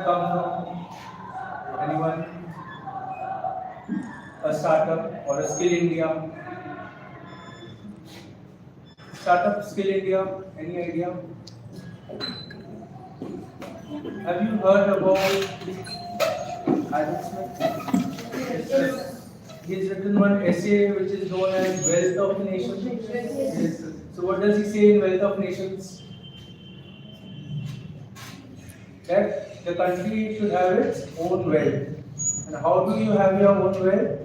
come from? Anyone? A startup or a skill India? Startup skill India? Any idea? Have you heard about Adam Smith? He's written one essay which is known as Wealth of Nations. Yes. So what does he say in Wealth of Nations? That the country should have its own wealth. And how do you have your own wealth?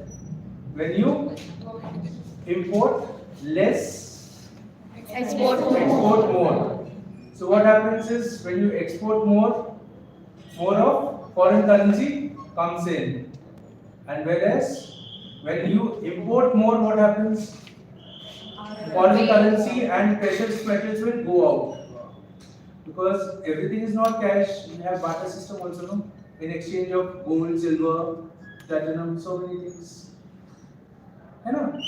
When you import less, Export more. So what happens is when you export more of foreign currency comes in. And whereas when you import more, what happens? Foreign currency and precious metals will go out. Because everything is not cash, you have barter system also, no? In exchange of gold, silver, platinum, so many things. I know.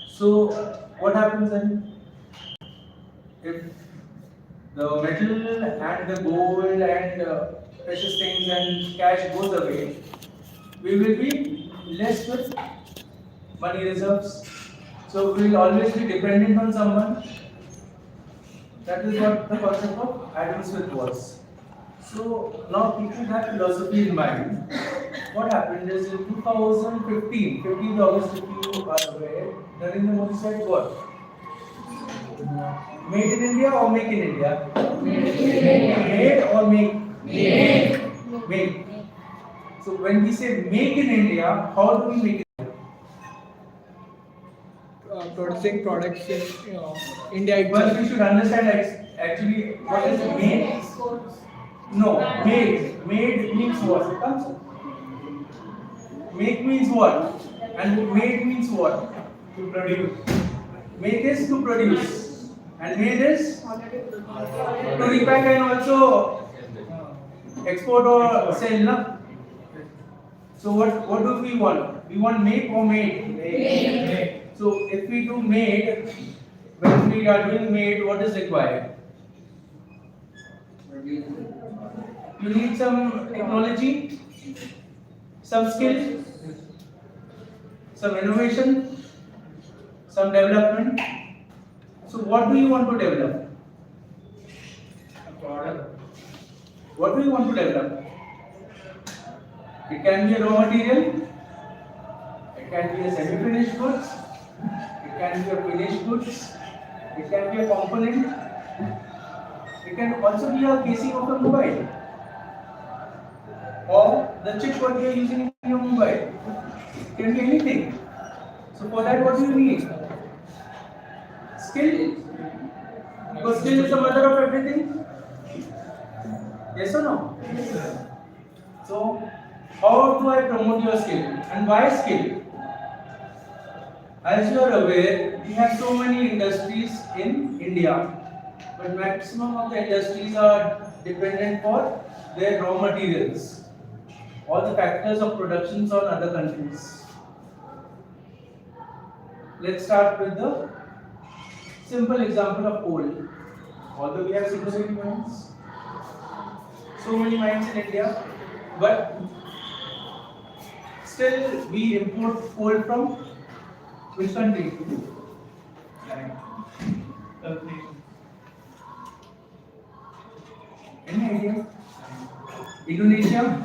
So what happens then? If the metal and the gold and precious things and cash goes away, we will be less with money reserves. So we will always be dependent on someone. That is what the concept of Adam Smith was. So now keeping that philosophy in mind, what happened is in 2015, 15th August, if you are aware, Narendra Modi said what? Made in India or make in India? Made or make? Make. So when we say make in India, how do we make it? Producing products in India. Well, we should understand actually what is made. No, made. Made means what? It comes. Make means what? And made means what? To produce. Make is to produce. And made is to repack and also export or sell. Na? So what do we want? We want make or made? Make. So if we do made, when we are doing made, what is required? You need some technology, some skill, some innovation, some development. So what do you want to develop? A product. What do you want to develop? It can be a raw material, it can be a semi-finished goods, it can be a finished goods, it can be a component, it can also be a casing of a mobile or the chip what you are using in your mobile. It can be anything. So for that what do you need? Skill. Because skill is the mother of everything. Yes or no? So how do I promote your skill and why skill? As you are aware, we have so many industries in India, but maximum of the industries are dependent for their raw materials. All the factors of productions on other countries. Let's start with the simple example of coal. Although we have so many mines in India, but still we import coal from which country? Any idea? Indonesia?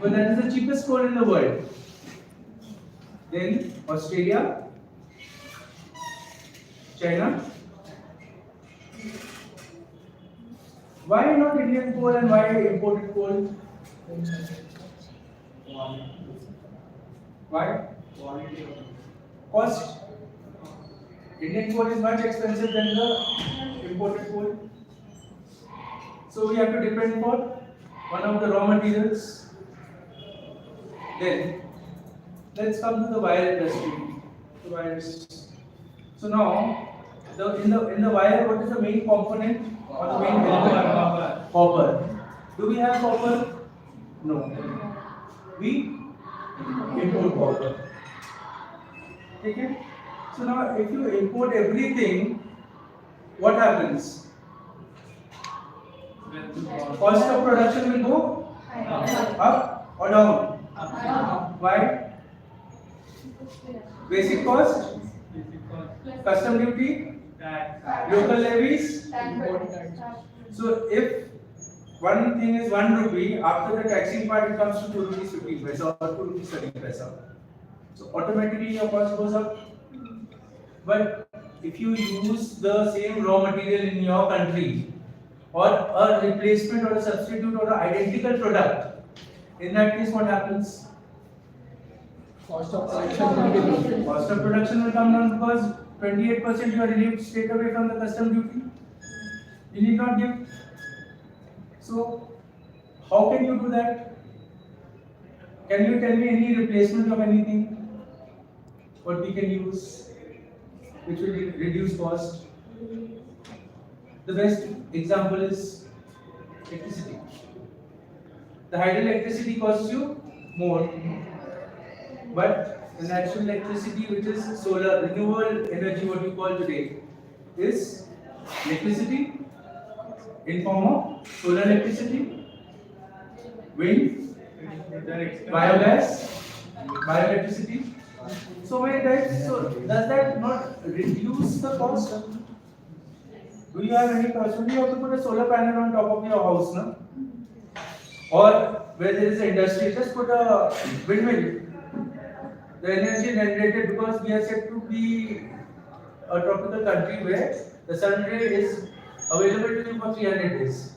Well, that is the cheapest coal in the world. Then Australia, China. Why not Indian coal and why imported coal? Why? Cost. Indian coal is much expensive than the imported coal. So we have to depend for one of the raw materials. Then let's come to the wire industry. The wires. So now in the wire, what is the main component or the main element? Copper. Do we have copper? No. We import copper. Okay? So now if you import everything, what happens? Cost of production will go up or down? Why? Basic cost, custom duty, local levies. So if one thing is 1 rupee, after the taxing part it comes to 2 rupees 15 paisa or 2 rupees 30 paisa. So automatically your cost goes up. But if you use the same raw material in your country, or a replacement or a substitute or an identical product, in that case what happens? Cost of production will be low. Cost of production will come down because 28% you are relieved straight away from the custom duty. You need not give. So, how can you do that? Can you tell me any replacement of anything? What we can use, which will reduce cost? The best example is electricity. The hydroelectricity costs you more, but the natural electricity, which is solar, renewable energy, what you call today, is electricity in form of solar electricity, wind, biogas, bioelectricity. So many types. So does that not reduce the cost? Do you have any cost? Do you have to put a solar panel on top of your house, no? Or where there is an industry, just put a windmill. The energy generated, because we are said to be a tropical country where the sun ray is available to you for 300 days.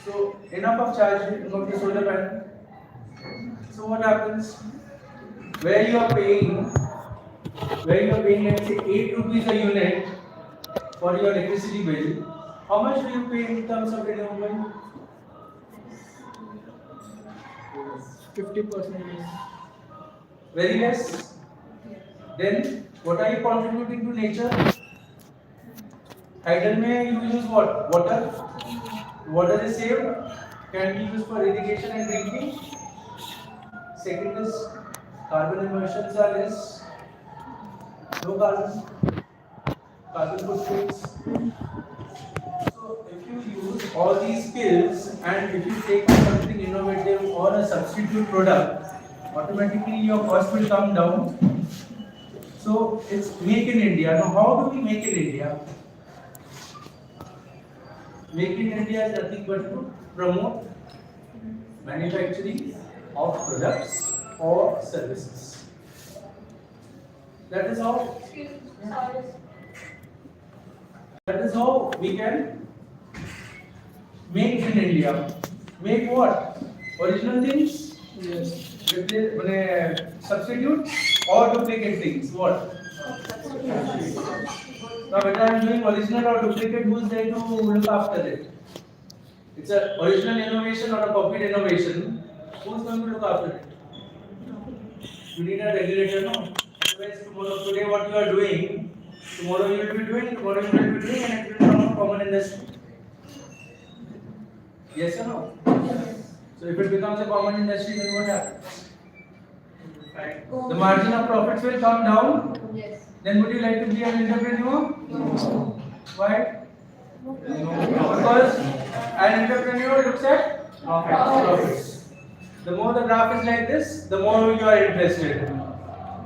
So enough of charge of the solar panel. So what happens? Where you are paying, let's say 8 rupees a unit for your electricity bill, how much do you pay in terms of renewable? 50%. Very less. Then what are you contributing to nature? Tidal may you use what? Water. Water is saved, can be used for irrigation and drinking. Second is carbon emissions are less. No carbon footprints. So if you use all these skills and if you take something innovative or a substitute product, automatically your cost will come down. So it's make in India. Now how do we make in India? Make in India is nothing but to promote manufacturing of products or services. That is how. That is how we can make in India. Make what? Original things? Yes. Substitute or duplicate things? What? Now whether I am doing original or duplicate, who is there to look after it? It's an original innovation or a copied innovation. Who is going to look after it? You need a regulator, no? Otherwise, today what you are doing, tomorrow you will be doing, tomorrow you will be doing, and it will become a common industry. Yes or no? Yes. So if it becomes a common industry, then what happens? The margin of profits will come down. Yes. Then would you like to be an entrepreneur? No. Why? Because an entrepreneur looks at profits. The more the graph is like this, the more you are interested.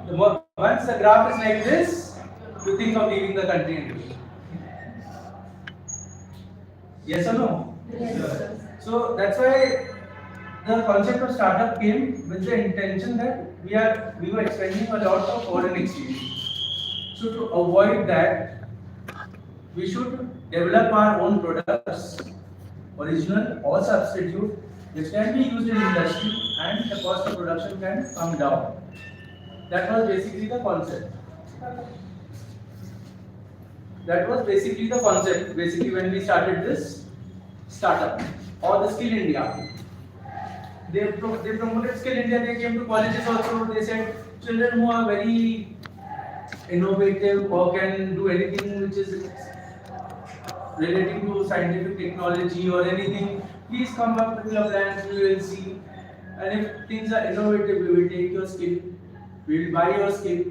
The more, once the graph is like this, you think of leaving the country. Yes or no? Yes. So that's why the concept of startup came with the intention that we were expending a lot of foreign exchange. So to avoid that, we should develop our own products, original or substitute, which can be used in industry and the cost of production can come down. That was basically the concept. Basically when we started this startup or the Skill India. They promoted Skill India, they came to colleges also, they said children who are very innovative or can do anything which is relating to scientific technology or anything, please come up with your plans, we will see. And if things are innovative, we will take your skill, we will buy your skill.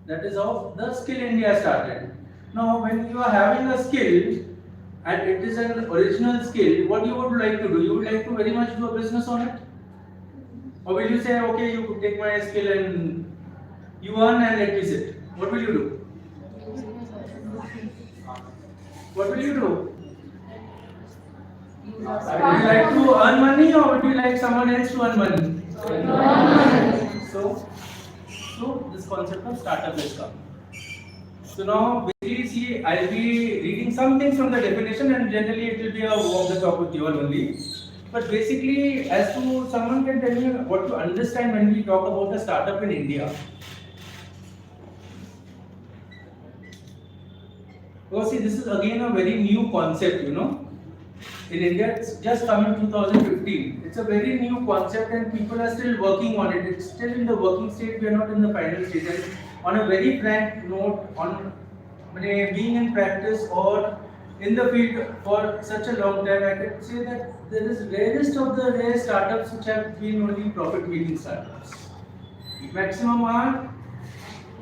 That is how the Skill India started. Now, when you are having a skill, and it is an original skill, what you would like to do? You would like to very much do a business on it? Or will you say, okay, you take my skill and you earn and let me sit? What will you do? What will you do? Would you like to earn money or would you like someone else to earn money? So this concept of startup has come. So now basically see, I'll be reading some things from the definition and generally it will be a walk the talk with you all only. But basically, as to someone can tell me what to understand when we talk about a startup in India. Because see, this is again a very new concept, you know. In India, it's just come in 2015. It's a very new concept and people are still working on it. It's still in the working state, we are not in the final stage. And on a very frank note, on being in practice or in the field for such a long time, I can say that there is rarest of the rare startups which have been only profit-making startups. Maximum are,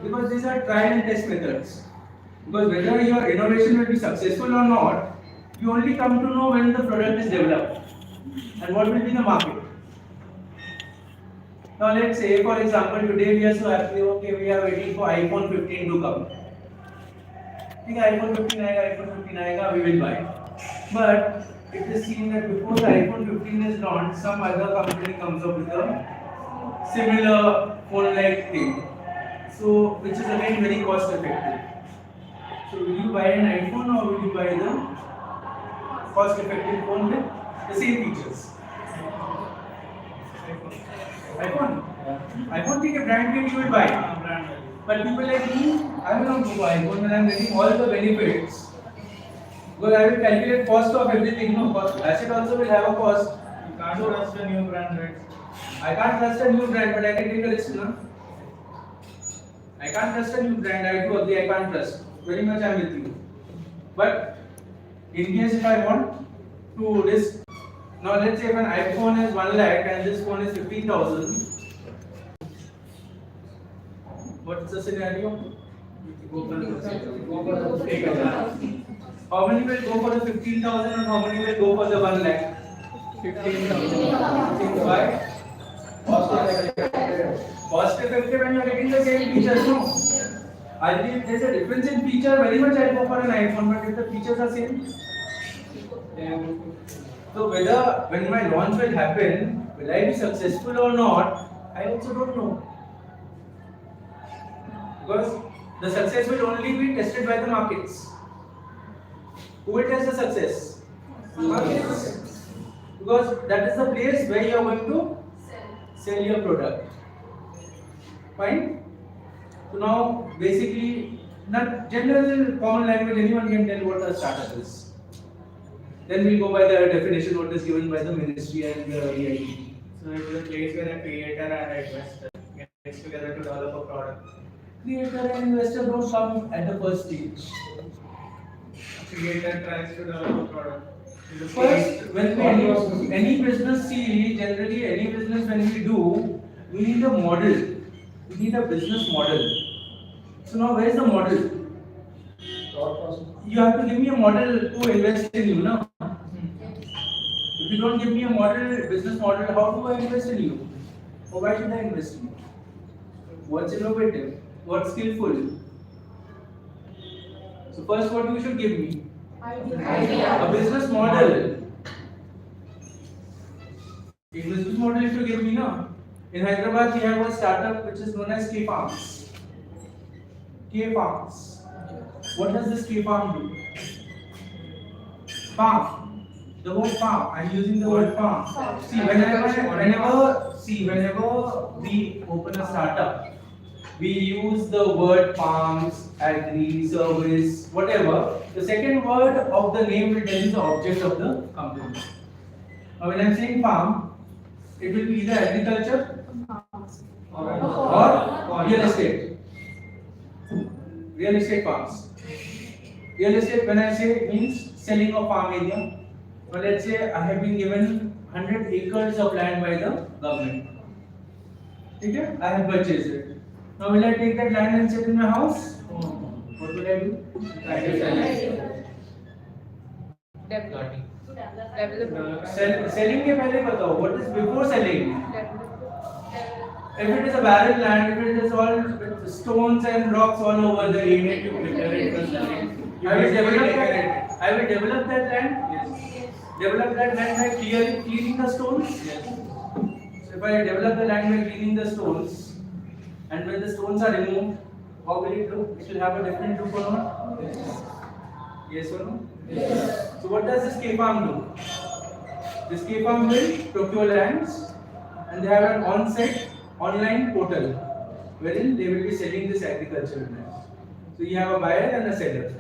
because these are trial and test methods. Because whether your innovation will be successful or not, you only come to know when the product is developed and what will be the market. Now let's say, for example, today we are so happy, okay, we are waiting for iPhone 15 to come. think iPhone 15 आएगा, we will buy. But it is seen that before the iPhone 15 is launched, some other company comes up with a similar phone-like thing. So, which is again very cost-effective. So, will you buy an iPhone or will you buy the cost-effective phone with the same features? iPhone. iPhone ठीक है, brand के लिए you will buy. But people like me, I will not go for iPhone when I am getting all the benefits. Because I will calculate cost of everything. No, asset also will have a cost. You can't trust a new brand, right? I can't trust a new brand, but I can take a risk, no? I can't trust a new brand. I do agree. I can't trust. Very much I am with you. But in case if I want to risk, now let's say if an iPhone is 1 lakh and this phone is 15,000. What's the scenario? Go for the 15,000. How many will go for the 15,000 and how many will go for the 1 lakh? 15,000. Why? Cost effective and you are getting the same features, no? I believe there is a difference in feature. Very much I go for an iPhone, but if the features are same. So whether when my launch will happen, will I be successful or not? I also don't know. Because the success will only be tested by the markets. Who will test the success? Markets. Because that is the place where you are going to sell your product. Fine? So now basically, not general common language, anyone can tell what a startup is. Then we'll go by the definition what is given by the ministry and the DIPP. So it is a place where a creator and an investor gets together to develop a product. Creator and investor don't come at the first stage. Creator tries to develop a product. First, when we any business see, generally any business when we do, we need a model. We need a business model. So now where is the model? You have to give me a model to invest in you, no? If you don't give me a model, business model, how do I invest in you? Or why should I invest in you? What's innovative? What's skillful? So first what you should give me? Idea. A business model. A business model you should give me, no? In Hyderabad we have a startup which is known as K Farms. K Farms. What does this K Farm do? Farm. The word farm. I'm using the word farm. See, whenever we open a startup, we use the word farms, agri, service, whatever. The second word of the name will tell you the object of the company. Now, when I'm saying farm, it will be either agriculture or real estate. Real estate farms. Real estate, when I say, it means selling of farm area. Well, let's say I have been given 100 acres of land by the government. Okay? I have purchased it. Now, will I take that land and sit in my house? What will I do? I will sell it. Developing. Selling के पहले बताओ. What is before selling? If it is a barren land, if it is all with stones and rocks all over the area to prepare it for selling, I will develop that. I will develop that land. Yes. Develop that land by cleaning the stones. Yes. So if I develop the land by cleaning the stones, and when the stones are removed, how will it look? It will have a different look or not? Yes. Yes or no? Yes. So what does this K-farm do? This K-farm will procure lands, and they have an on-site online portal wherein they will be selling this agricultural land. So you have a buyer and a seller.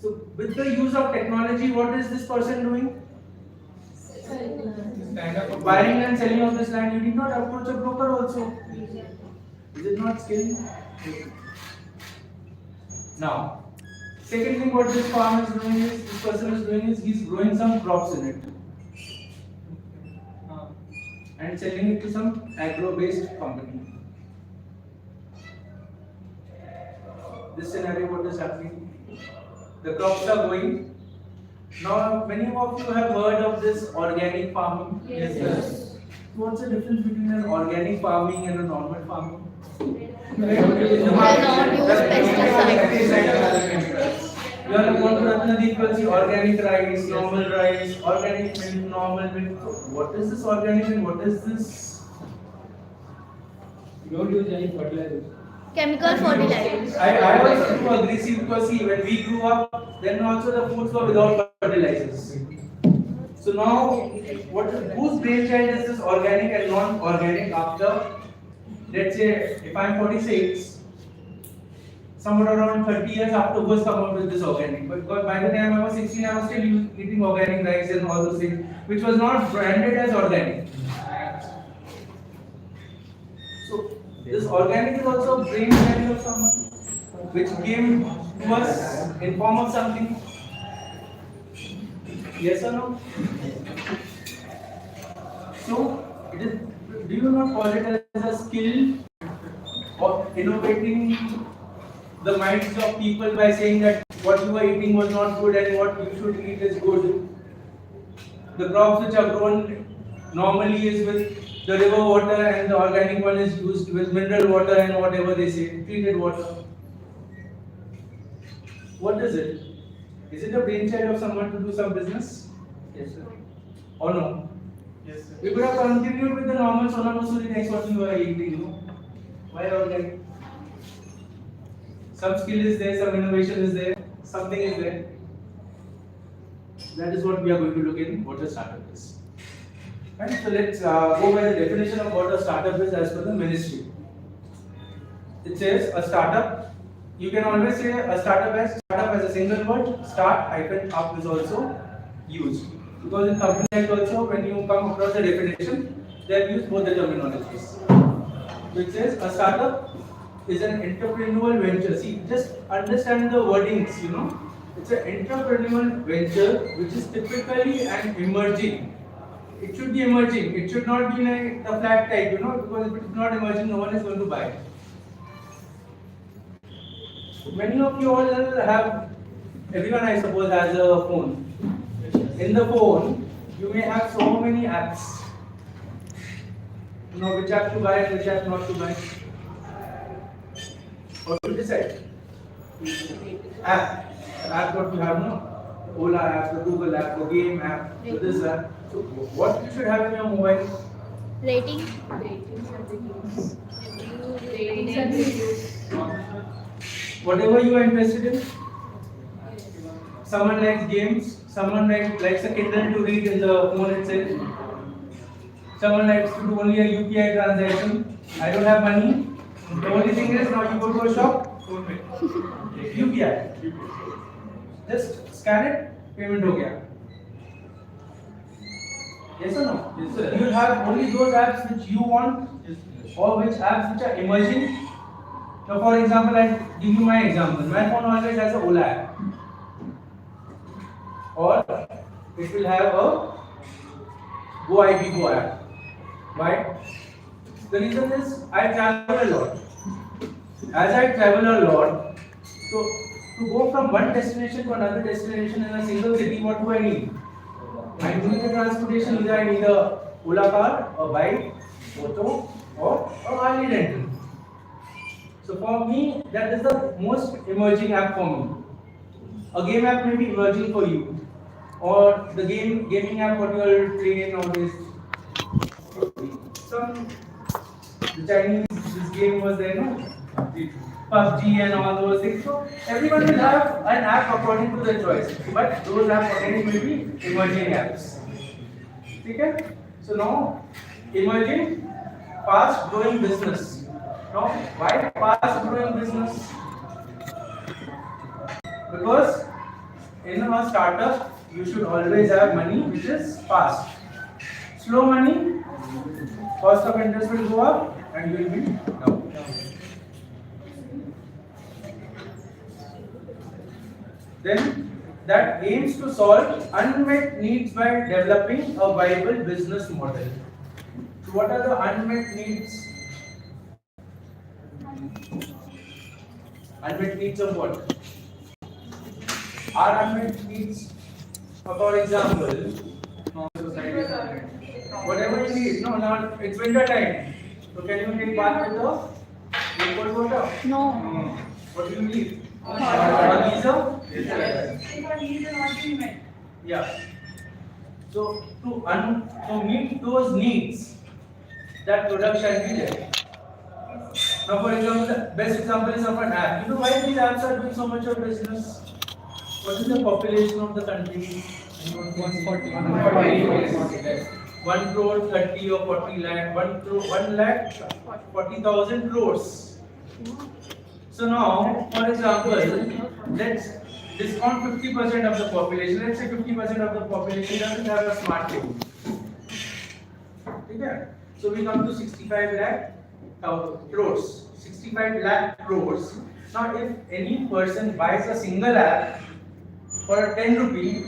So with the use of technology, what is this person doing? Buying and selling of this land. You did not approach a broker also. Is it not skill? Now, second thing what this farm is doing is, this person is doing is, he's growing some crops in it. And selling it to some agro-based company. This scenario, what is happening? The crops are growing. Now, many of you have heard of this organic farming. Yes. Yes. What's the difference between an organic farming and a normal farming? Do not use pesticides. You are going to Ratnadeep, you will see organic rice, organic milk, normal milk. So what is this organic and what is this? You don't use any fertilizer. Chemical fertilizers. I also do agree, see, because see, when we grew up, then also the foods were without fertilizers. So now, whose brainchild is this organic and non-organic after, let's say, if I am 46, somewhere around 30 years after who has come up with this organic. But because by the time I was 16, I was still eating organic rice and all those things, which was not branded as organic. So this organic is also a brain value of someone, which came to us in form of something. Yes or no? So it is. Do you not call it as a skill of innovating the minds of people by saying that what you are eating was not good and what you should eat is good? The crops which are grown normally is with the river water and the organic one is used with mineral water and whatever they say, treated water. What is it? Is it a brainchild of someone to do some business? Yes, sir. Or no? Yes, sir. We could have continued with the normal Sona Masuri rice what you are eating, no? Why organic? Some skill is there, some innovation is there, something is there. That is what we are going to look in what a startup is. Right? So let's go by the definition of what a startup is as per the ministry. It says a startup. You can always say a startup as a single word. Start hyphen up is also used. Because in Company Act also, when you come across the definition, they have used both the terminologies. So it says a startup is an entrepreneurial venture. See, just understand the wordings, you know. It's an entrepreneurial venture which is typically an emerging. It should be emerging. It should not be like the flat type, you know, because if it is not emerging, no one is going to buy. Many of you all have, everyone I suppose has a phone. In the phone, you may have so many apps. You know which app to buy and which app not to buy. Or to decide. App what you have, no? Ola app, the Google app, the game app, so this app. So what you should have in your mobile? Rating. Whatever you are interested in. Someone likes games, someone likes a Kindle to read in the phone itself. Someone likes to do only a UPI transaction. I don't have money. The only thing is now you go to a shop, UPI. Just scan it, payment ho gaya. Yes or no? Yes, sir. You will have only those apps which you want, or which apps which are emerging. Now, for example, I give you my example. My phone always has a Ola app, or it will have a Go app. Why? The reason is I travel a lot. As I travel a lot, so To go from one destination to another destination in a single city, what do I need? I need the transportation. Either I need a Ola car, a bike, auto, or a Harley rental. So for me, that is the most emerging app for me. A game app may be emerging for you, or the gaming app what you are playing nowadays. Some the Chinese this game was there, no? The PUBG and all those things. So everyone will have an app according to their choice, but those apps again will be emerging apps. Okay? So now emerging, fast growing business. Now why fast growing business? Because in a startup you should always have money which is fast. Slow money, cost of interest will go up and you will be down. Then that aims to solve unmet needs by developing a viable business model. So what are the unmet needs? Unmet needs of what? Are unmet needs, for example, whatever you need. No, now it's winter time. So can you take bath with the cold water? No. What do you need? A geyser? Yeah. So to meet those needs, that product shall be there. Now, for example, the best example is of an app. You know why these apps are doing so much of business? What is the population of the country? 140. 1 crore 30 or 40 lakh. 1 lakh 40,000 crores. So now, for example, let's discount 50% of the population. Let's say 50% of the population doesn't have a smartphone. Okay? So we come to 65 lakh crores. 65 lakh crores. Now, if any person buys a single app for 10 rupee,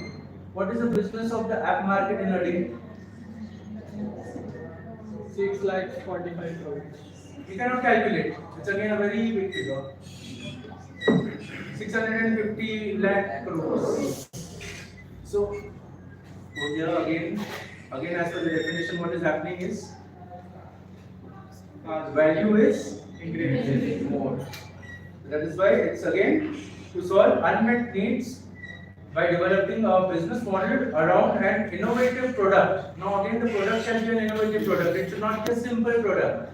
what is the business of the app market in a day? 6 lakhs 45 crores. You cannot calculate. It's again a very big figure. 650 lakh crores. So, here again as per the definition, what is happening is value is increasing more. That is why it's again to solve unmet needs by developing a business model around an innovative product. Now again, the product shall be an innovative product. It should not be a simple product.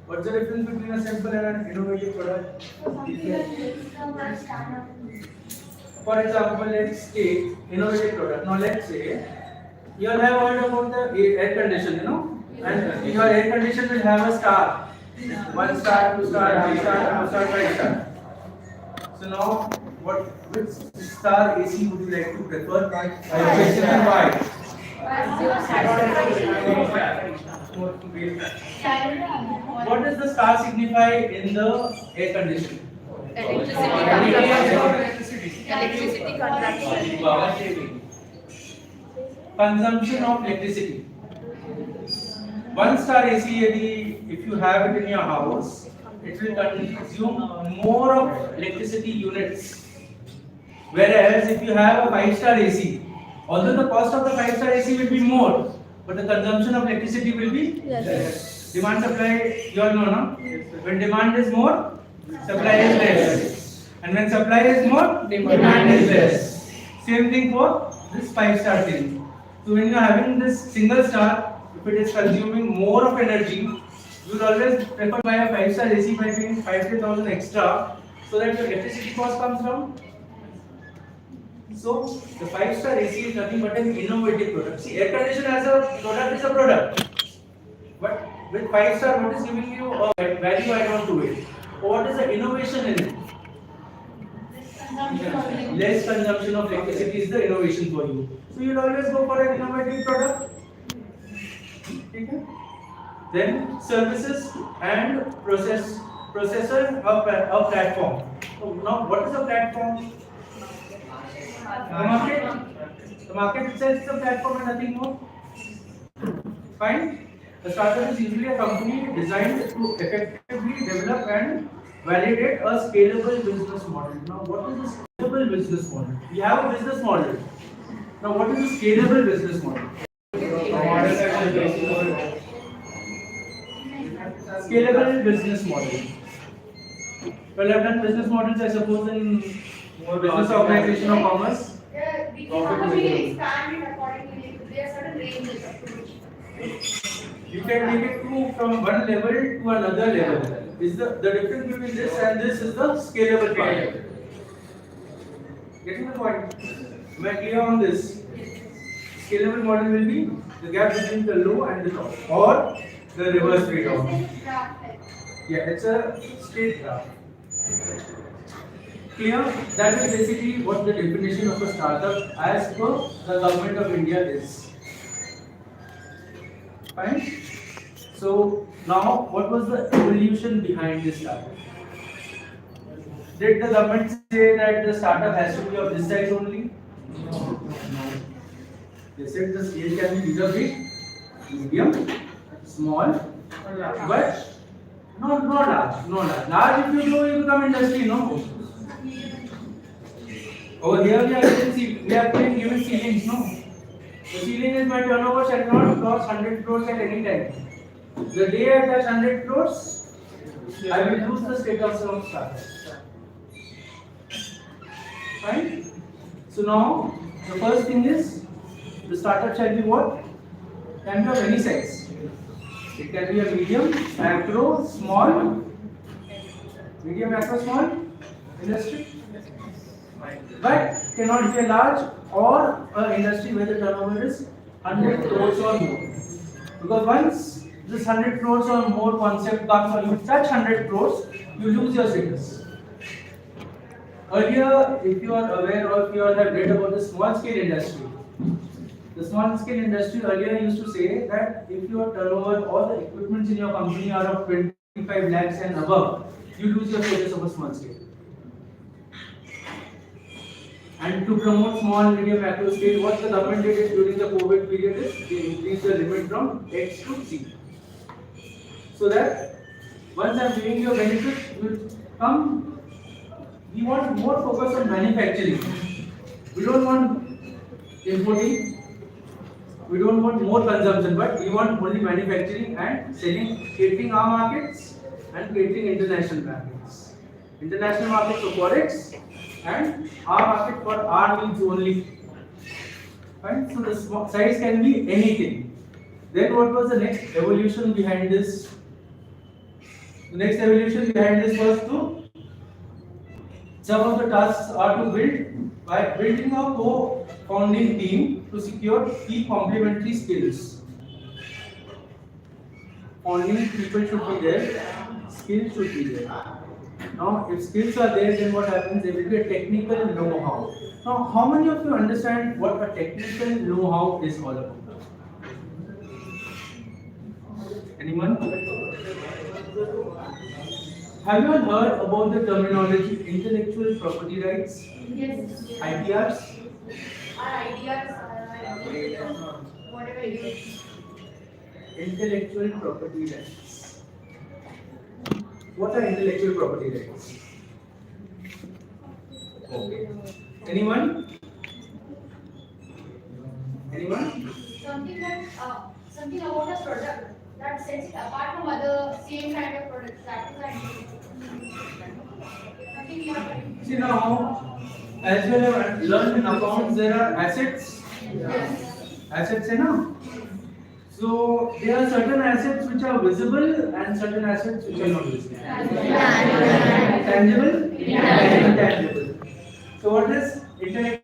What's the difference between a simple and an innovative product? For example, let's take innovative product. Now let's say you all have heard about the air condition, you know, and your air condition will have a star. 1 star, 2 star, 3 star, 4 star, 5 star. So now, which star AC would you like to prefer? Question and why? What does the star signify in the air condition? Electricity consumption. Consumption of electricity. 1 star AC, if you have it in your house, it will consume more of electricity units. Whereas if you have a 5-star AC, although the cost of the 5-star AC will be more, but the consumption of electricity will be less. Demand supply, you all know, no? When demand is more, supply is less. And when supply is more, demand is less. Same thing for this 5-star thing. So when you are having this single star, if it is consuming more of energy, you will always prefer to buy a 5-star AC by paying 5,000 extra, so that your electricity cost comes down. So the 5-star AC is nothing but an innovative product. See, air conditioner as a product is a product, but with 5-star, what is giving you a value add-on to it? Or what is the innovation in it? Less consumption of electricity is the innovation for you. So you will always go for an innovative product. Okay. Then services and processor of platform. So now what is a platform? The market itself is a platform and nothing more. Fine. A startup is usually a company designed to effectively develop and validate a scalable business model. Now what is this scalable business model. We have a business model. Now, what is a scalable business model? Scalable business model. Well, I've done business models, I suppose, in business organization or commerce. Yeah, we can expand it accordingly. There are certain ranges. You can take it from one level to another level. Is the difference between this and this is the scalable part. Getting the point? Am I clear on this? Scalable model will be the gap between the low and the top, or the reverse trade-off. Yeah, it's a straight graph. Clear? That is basically what the definition of a startup as per the government of India is. Fine? So now, what was the evolution behind this startup? Did the government say that the startup has to be of this size only? No. They said the scale can be either big, medium, small, but not large. Large, if you do, you become industry, no? Over here we are given ceilings, no? The ceiling is my turnover shall not cross 100 crores at any time. The day I touch 100 crores, I will lose the status of startup. Fine? So now, the first thing is, the startup shall be what? Can be of any size. It can be a medium, macro, small, medium, macro, small industry. But cannot be a large or an industry where the turnover is 100 crores or more. Because once this 100 crores or more concept comes or you touch 100 crores, you lose your status. Earlier, if you are aware or if you have read about the small scale industry, the small scale industry earlier used to say that if your turnover or the equipments in your company are of 25 lakhs and above, you lose your status of a small scale. And to promote small, medium, macro scale, what the government did during the COVID period is they increased the limit from X to C. So that once I am giving you a benefit, will come. We want more focus on manufacturing. We don't want importing. We don't want more consumption, but we want only manufacturing and selling, catering our markets and catering international markets. International markets for forex and our market for our needs only. Fine? So the size can be anything. Then what was the next evolution behind this? The next evolution behind this was to some of the tasks are to build by building a co-founding team to secure key complementary skills. Founding people should be there, skills should be there. Now, if skills are there, then what happens? There will be a technical know-how. Now, how many of you understand what a technical know-how is all about? Anyone? Have you all heard about the terminology intellectual property rights? Yes. IPRs? Our ideas are whatever it is. Intellectual property rights. What are intellectual property rights? Okay. Anyone? Anyone? Something about a product that sets it apart from other same kind of products. That is nothing more. See now, as you have learned in accounts, there are assets. Yes. Assets, you know. So there are certain assets which are visible and certain assets which are not visible. Tangible? Intangible. So what is intellectual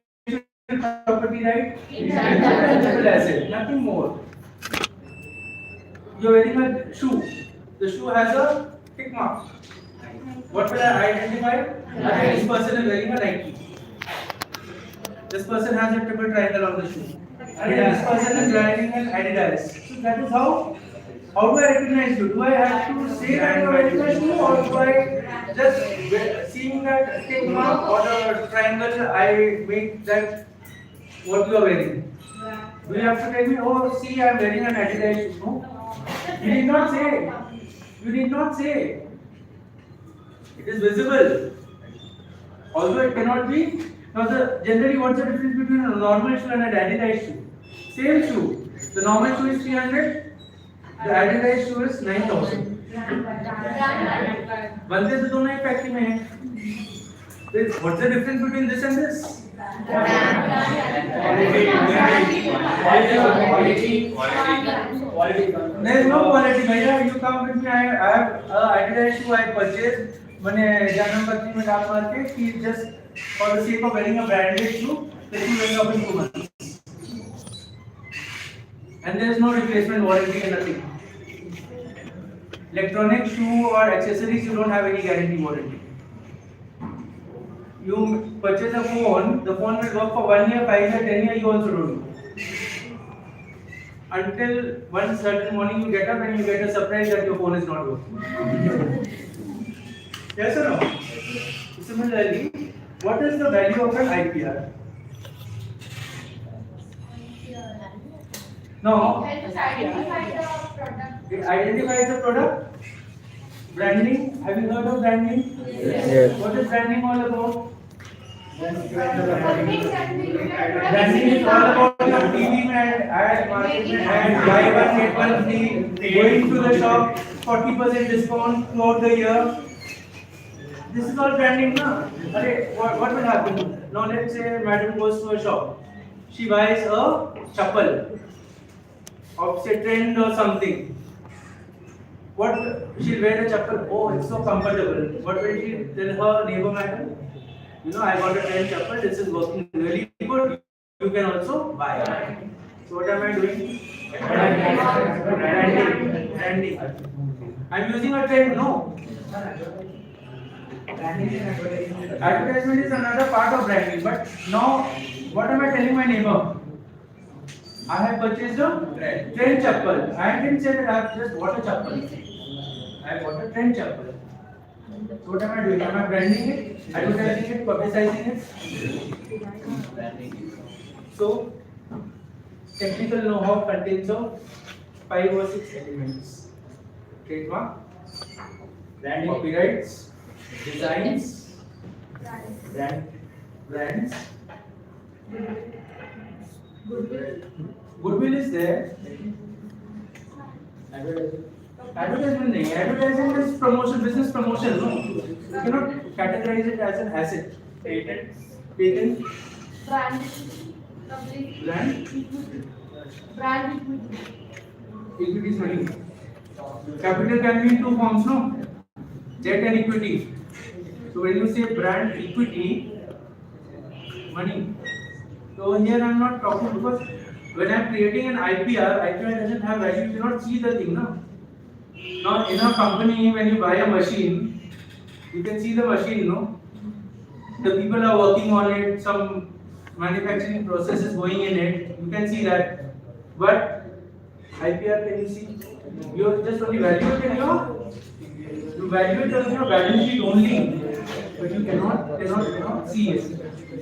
property right? Intangible asset, nothing more. You are wearing a shoe. The shoe has a tick mark. What will I identify? This person is wearing a Nike. This person has a triple triangle on the shoe. And this person is wearing an Adidas. So that is how do I recognize you? Do I have to say that you are wearing a shoe, or do I just seeing that tick mark or the triangle I make that what you are wearing? Do you have to tell me, oh see I am wearing an Adidas shoe? No. You did not say. You did not say. It is visible. Although it cannot be Now, generally, what's the difference between a normal shoe and a standardized shoe? Same shoe. The normal shoe is 300. The standardized shoe is 9,000. बनते तो दोनों ही factory में हैं. What's the difference between this and this? There is no quality. भैया, you come with me. I have Adidas shoe I purchased. मैंने जन्मपत्री में डाल मार के कि just for the sake of wearing a branded shoe, the shoe went up in 2 months. And there is no replacement warranty and nothing. Electronic shoe or accessories, you don't have any guarantee warranty. You purchase a phone, the phone will work for 1 year, 5 years, 10 years, you also don't know. Until one certain morning you get up and you get a surprise that your phone is not working. Yes or no? Similarly, what is the value of an IPR? No. Help us identify the product. It identifies the product. Branding. Have you heard of branding? Yes. What is branding all about? Branding Branding is all about your TV ad, marketing ad, buy one get one free, going to the shop, 40% discount throughout the year. This is all branding, na? What will happen? Now let's say madam goes to a shop. She buys a chappal of say trend or something. What she'll wear the chappal? Oh, it's so comfortable. What will she tell her neighbor madam? You know, I got a trend chappal. This is working really good. You can also buy. So what am I doing? Branding. I'm using a trend. No. Advertisement is another part of branding. But now, what am I telling my neighbor? I have purchased a trend chappal. I didn't say that I have just bought a chappal. I bought a trend chappal. So what am I doing? Am I branding it, advertising it, publicizing it? So technical know-how contains of 5 or 6 elements: trademark, branding, copyrights, designs, brands. Goodwill is there. Advertisement nahi. Advertising is promotion, business promotion. No, you cannot categorize it as an asset. Patent, Brand. equity is money. Capital can be in 2 forms, no? Debt and equity. So when you say brand equity, money. So here I am not talking because when I am creating an IPR doesn't have value. You cannot see the thing, no? Now in a company, when you buy a machine, you can see the machine, no? The people are working on it, some manufacturing process is going in it, you can see that. But IPR, can you see? You just only value it in you value it on your balance sheet only, but you cannot see it.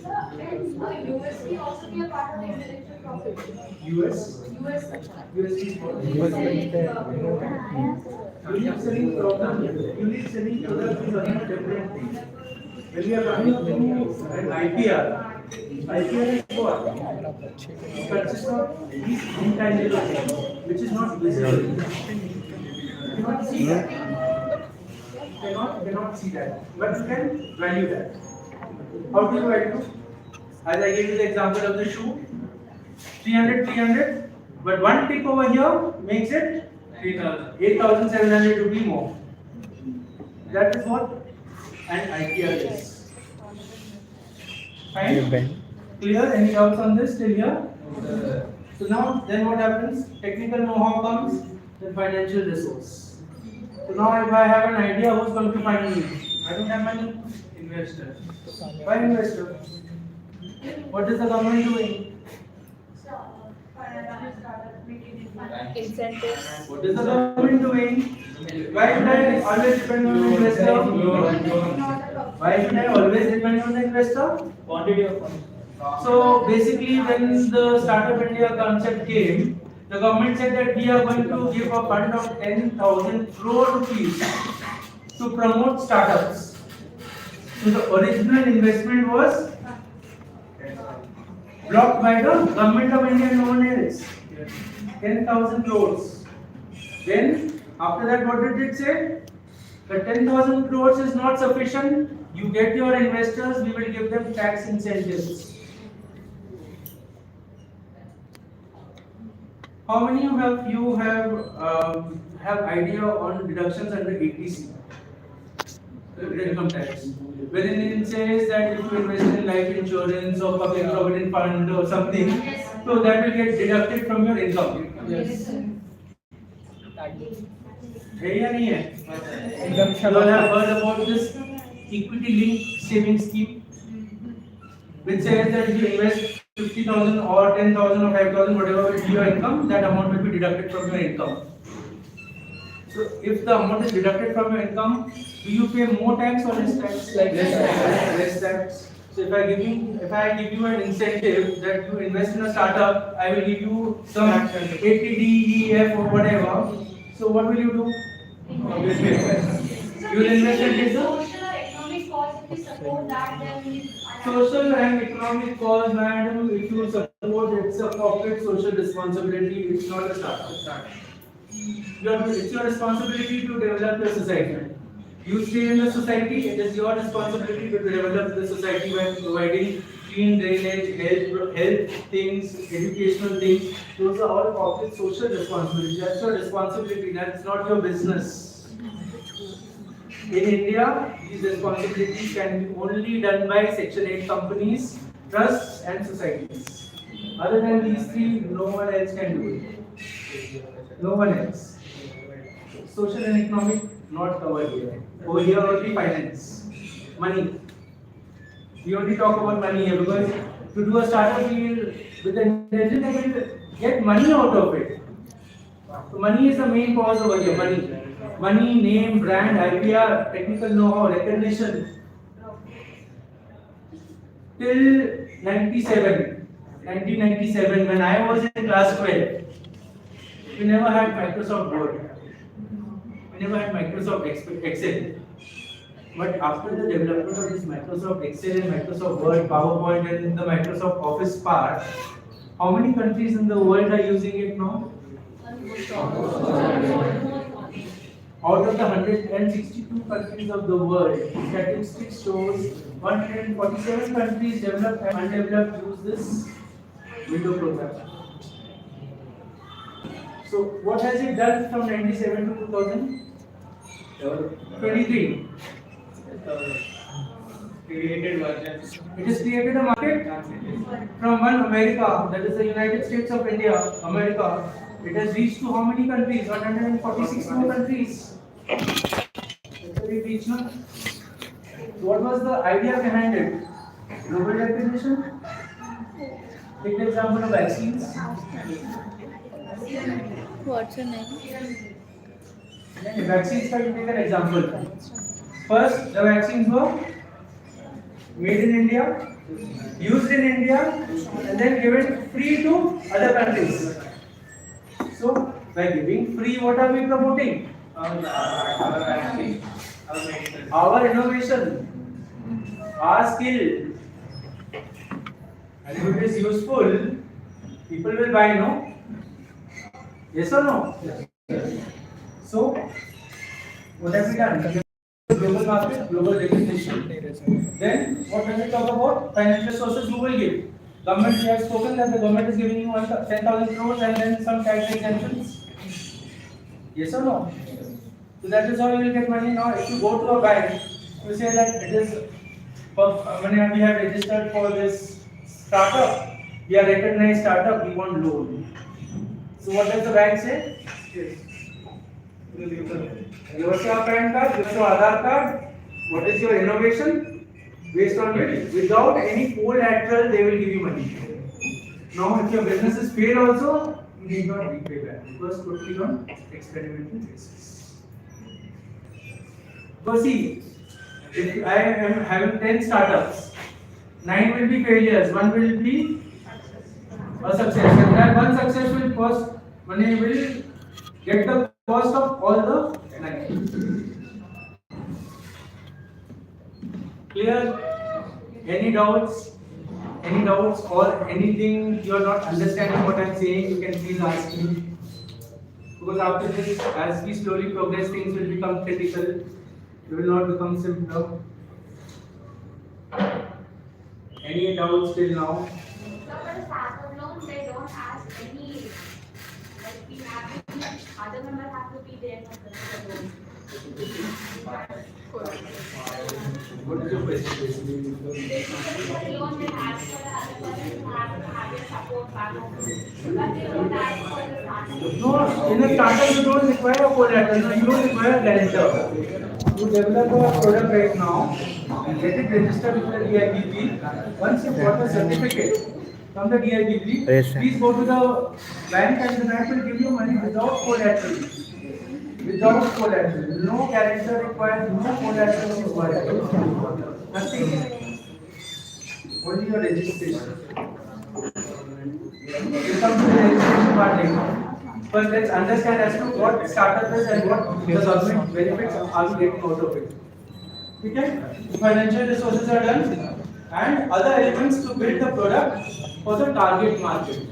And USP also be a part of the intellectual property. US is for unique selling product is another different thing. When we are running through an IPR is what? It consists of these intangible things, which is not visible. You cannot see that. Cannot see that, but you can value that. How do you value? As I gave you the example of the shoe, 300, but one tick over here makes it 8,700 rupees more. That is what an IPR is. Fine? Clear? Any doubts on this till here? So now, then what happens? Technical know-how comes, then financial resource. So now if I have an idea, who's going to find me? I don't have money. Investor. Why investor? What is the government doing? Incentives. What is the government doing? Why should I always depend on the investor? Why should I always depend on the investor? Quantity of funds. So basically, when the Startup India concept came, the government said that we are going to give a fund of 10,000 crore rupees to promote startups. So the original investment was blocked by the government of India and no one else. 10,000 crores. Then after that, what did it say? The 10,000 crores is not sufficient. You get your investors, we will give them tax incentives. How many of you have idea on deductions under ATC? Income tax. Wherein it says that if you invest in life insurance or public provident fund or something, so that will get deducted from your income. Yes. है या नहीं है? You all have heard about this equity linked saving scheme, which says that if you invest 50,000 or 10,000 or 5,000, whatever will be your income, that amount will be deducted from your income. So if the amount is deducted from your income, do you pay more tax or less tax? Less tax. So if I give you an incentive that you invest in a startup, I will give you some A, T, D, E, F or whatever. So what will you do? So You will invest in this. social or economic cause, if we support that, then Social and economic cause, madam, if you support, it's a corporate social responsibility, it's not a startup. It's your responsibility to develop the society. You stay in the society, it is your responsibility to develop the society by providing clean drainage, health things, educational things. Those are all corporate social responsibility. That's your responsibility, that's not your business. In India, these responsibilities can be only done by Section 8 companies, trusts and societies. Other than these three, no one else can do it. No one else. Social and economic, not covered here. Over here only finance, money. We only talk about money here because to do a startup, we will, with the intention that we will get money out of it. So money is the main cause over here. Money, name, brand, IPR, technical know-how, recognition. Till 1997, when I was in class 12, we never had Microsoft Word. We never had Microsoft Excel. But after the development of this Microsoft Excel and Microsoft Word, PowerPoint and the Microsoft Office part, how many countries in the world are using it now? Out of the 162 countries of the world, statistics shows 147 countries developed and undeveloped use this window program. So what has it done from 97 to 2023? Created version. It has created a market from one America, that is the United States of India, America. It has reached to how many countries? 146 more countries. That's a big reach, no? So what was the idea behind it? Global recognition? Take the example of vaccines. What's your name? Vaccines, can you take an example? First, the vaccines were made in India, used in India, and then given free to other countries. So, by giving free, what are we promoting? Our innovation, our skill. And if it is useful, people will buy, no? Yes or no? Yes. So, what have we done? Global market, global recognition. Then, what does it talk about? Financial sources who will give. Government, we have spoken that the government is giving you 10,000 crores and then some tax exemptions. Yes or no? So that is how you will get money now. If you go to a bank, you say that it is, when we have registered for this startup, we are recognized startup, we want loan. So what does the bank say? Yes. Give us your PAN card, give us your Aadhaar card. What is your innovation? Based on it, without any collateral, they will give you money. Now, if your business is failed also, you need not repay back because totally on experimental basis. Because see, if I am having 10 startups, 9 will be failures, 1 will be a success. And that one success will cost money, will get the cost of all the 9. Clear? Any doubts? Any doubts or anything you are not understanding what I am saying, you can please ask me. Because after this, as we slowly progress, things will become critical. They will not become simpler. Any doubts till now? So for the startup loan, they don't ask any, like we have to be, other members have to be there for the loan. What is your question basically? For the loan, they ask for the other person to have your support back home. But they don't ask for the startup. No, in a startup you don't require a collateral, no, you don't require a guarantor. You develop a product right now and get it registered with the DIPP. Once you got a certificate from the DIPP, please go to the bank and the bank will give you money without collateral. Without collateral. No guarantor required, no collateral required. Nothing. Only your registration. We come to the registration part later. First, let's understand as to what startup is and what the government benefits are we getting out of it. Okay? Financial resources are done and other elements to build the product for the target market.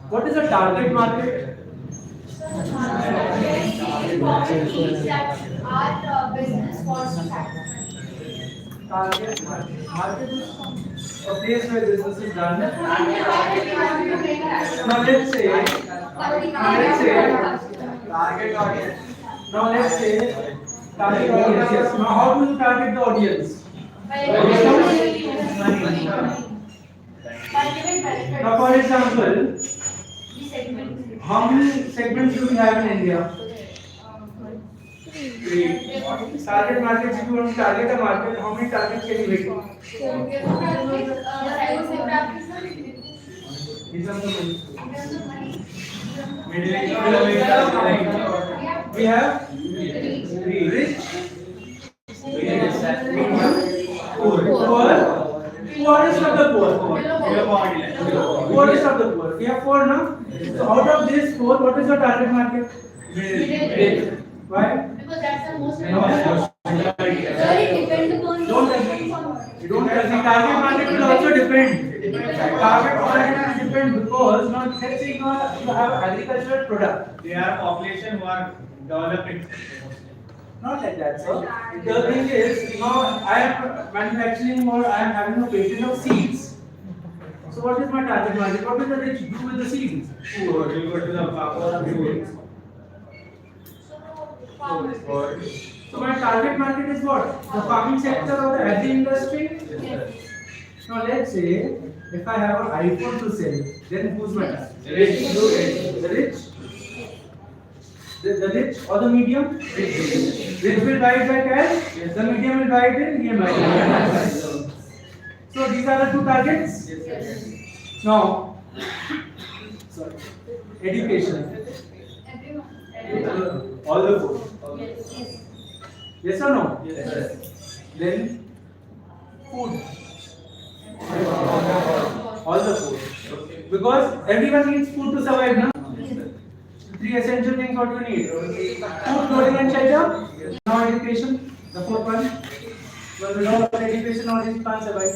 What is a target market? So the market is that our business wants to start. Target market. Market is a place where business is done. Now let's say target audience. Now let's say target audience. Yes. Now how do you target the audience? Now for example, how many segments do we have in India? Target markets, if you want to target a market, how many targets can you hit? In terms of money. We have rich, poorest of the poor. Poorest of the poor. We have four now. So out of these four, what is your target market? Middle. Why? Because that's the most Don't agree. You don't agree. Target market will also depend. Target market will depend because now let's say you have agricultural product. They are population who are developing. Not like that, sir. The thing is, now I am manufacturing or I am having a patent of seeds. So what is my target market? What will the rich do with the seeds? Poor. You go to the farmer. So my target market is what? The farming sector or the agri industry? Now let's say if I have an iPhone to sell, then who's my target? The rich? The rich or the medium? Rich will buy it by cash, the medium will buy it in EMI. So these are the two targets? Now, sorry, education. All the four. Yes or no? Yes. Then food. All the food. Because everyone needs food to survive, no? Three essential things what you need. Food, clothing and shelter. Now education. The fourth one. Because without education, all these can't survive.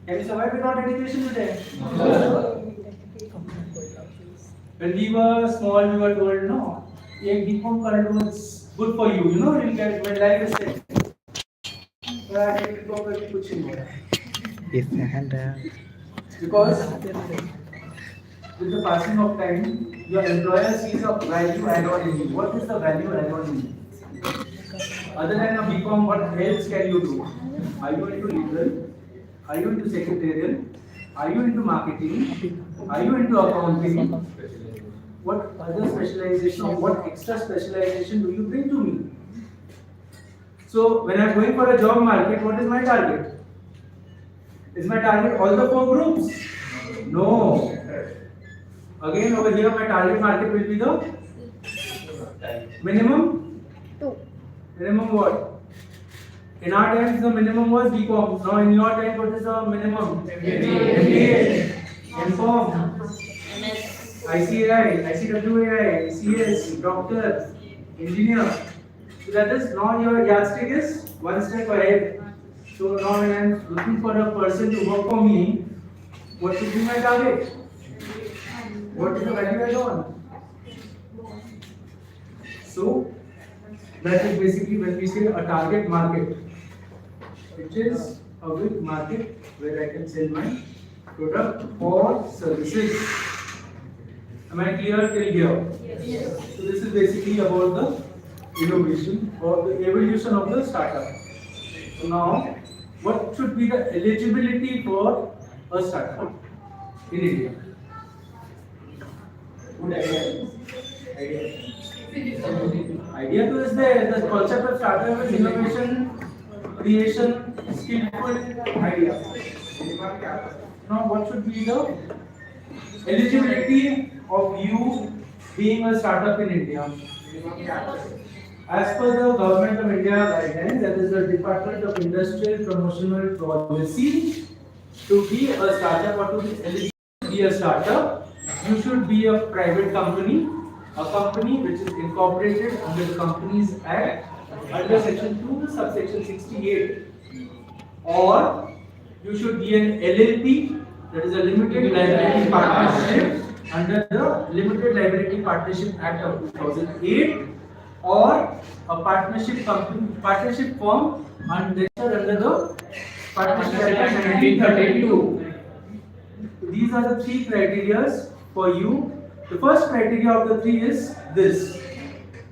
Can you survive without education today? When we were small, we were told, no, एक DIPP कर लो, it's good for you, you know, you'll get when life is set. But I think DIPP करके कुछ नहीं होगा. Because with the passing of time, your employer sees a value add-on in you. What is the value add-on in you? Other than a BCom, what else can you do? Are you into legal? Are you into secretarial? Are you into marketing? Are you into accounting? What other specialization or what extra specialization do you bring to me? So when I'm going for a job market, what is my target? Is my target all the four groups? No. Again over here my target market will be the minimum? Minimum what? In our times the minimum was BCom. Now in your time what is the minimum? MBA, MCom, ICAI, ICWAI, CS, doctor, engineer. So that is now your yardstick is one step ahead. So now when I'm looking for a person to work for me, what should be my target? What is the value I want? So that is basically when we say a target market, which is a big market where I can sell my product or services. Am I clear till here? Yes. So this is basically about the innovation or the evolution of the startup. So now, what should be the eligibility for a startup in India? Good idea. Idea to is there. The concept of startup is innovation, creation, skillful idea. Now, what should be the eligibility of you being a startup in India? As per the Government of India guidelines, that is the Department of Industrial Promotional Policy, to be a startup or to be eligible to be a startup, you should be a private company, a company which is incorporated under the Companies Act under Section 2, subsection 68, or you should be an LLP, that is a Limited Liability Partnership under the Limited Liability Partnership Act of 2008, or a partnership company, partnership firm under the Partnership Act 1932. These are the three criteria for you. The first criteria of the three is this.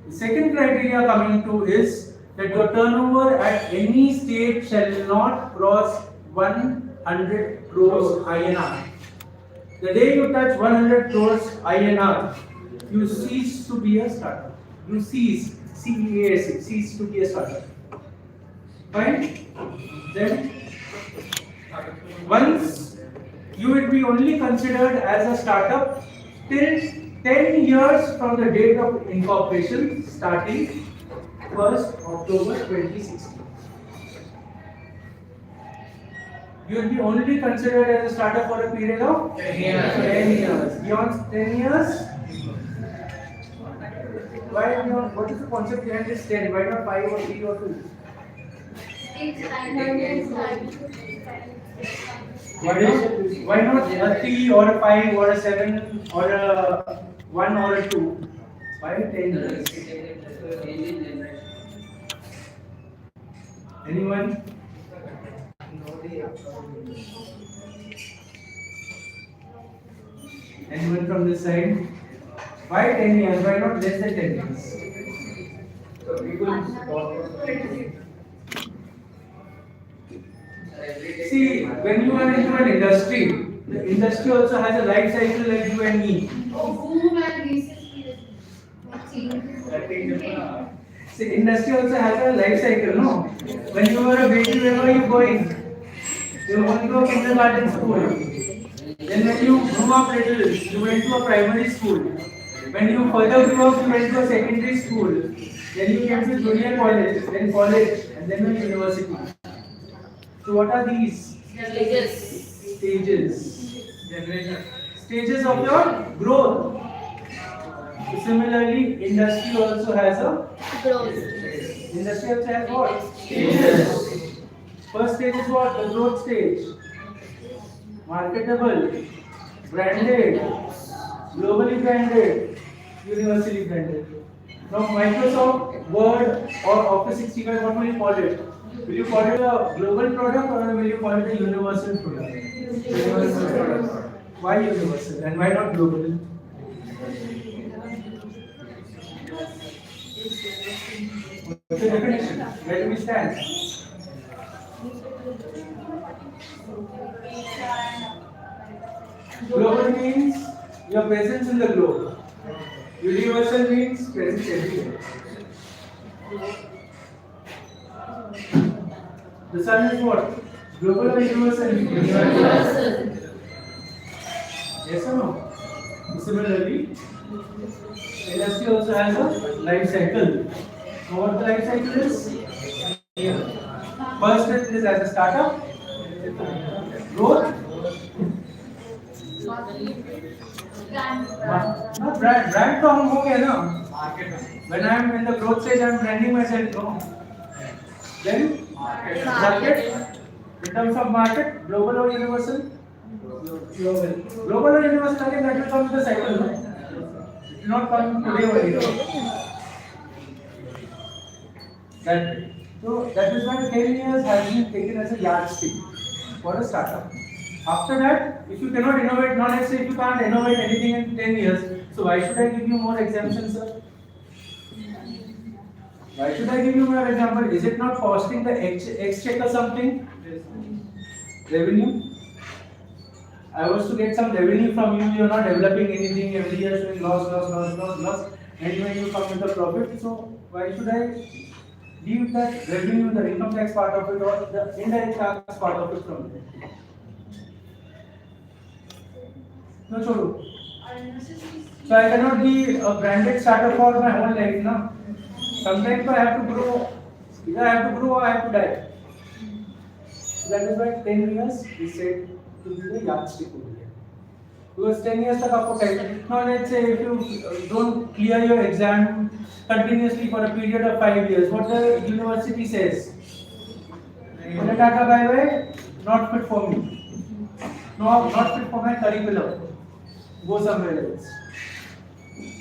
The second criteria coming to is that your turnover at any stage shall not cross 100 crores INR. The day you touch 100 crores INR, you cease to be a startup. You cease, CEAS, cease to be a startup. Fine? Then, once you will be only considered as a startup till 10 years from the date of incorporation starting 1st October 2016. You will be only considered as a startup for a period of 10 years. Beyond 10 years, why not? What is the concept behind this 10? Why not 5 or 3 or 2? Why not a 3 or a 5 or a 7 or a 1 or a 2? Why 10 years? Anyone? Anyone from this side? Why 10 years? Why not less than 10 years? See, when you are into an industry, the industry also has a life cycle like you and me. See, industry also has a life cycle, no? When you were a baby, where were you going? You went to a kindergarten school. Then when you grew up little, you went to a primary school. When you further grew up, you went to a secondary school. Then you came to junior college, then college, and then a university. So what are these? Stages. Stages of your growth. So similarly, industry also has a growth. Industry also has what? Stages. First stage is what? The growth stage. Marketable, branded, globally branded, universally branded. Now Microsoft Word or Office 65, what will you call it? Will you call it a global product or will you call it a universal product? Universal product. Why universal and why not global? What's the definition? Where do we stand? Global means your presence in the globe. Universal means presence everywhere. The sun is what? Global or universal? Universal. Yes or no? Similarly, industry also has a life cycle. So what the life cycle is? First it is as a startup, growth, brand तो हम हो गए ना. When I am in the growth stage, I am branding myself. No. Then market. In terms of market, global or universal? Global. Global or universal, again that will come with the cycle, no? It will not come today or later. That way. So that is why 10 years has been taken as a yardstick for a startup. After that, if you cannot innovate, now let's say if you can't innovate anything in 10 years, so why should I give you more exemptions, sir? Why should I give you more example? Is it not costing the exchequer something? Revenue? I was to get some revenue from you, you're not developing anything, every year showing loss, and when you come with a profit, so why should I leave that revenue, the income tax part of it or the indirect tax part of it from there? No, Chodu. So I cannot be a branded startup for my whole life, no? Sometimes I have to grow, either I have to grow or I have to die. So that is why 10 years is said to be the yardstick over here. Because 10 years तक आपको time. Now let's say if you don't clear your exam continuously for a period of 5 years, what the university says? Tata bye bye, not fit for me. No, not fit for my curriculum. Go somewhere else.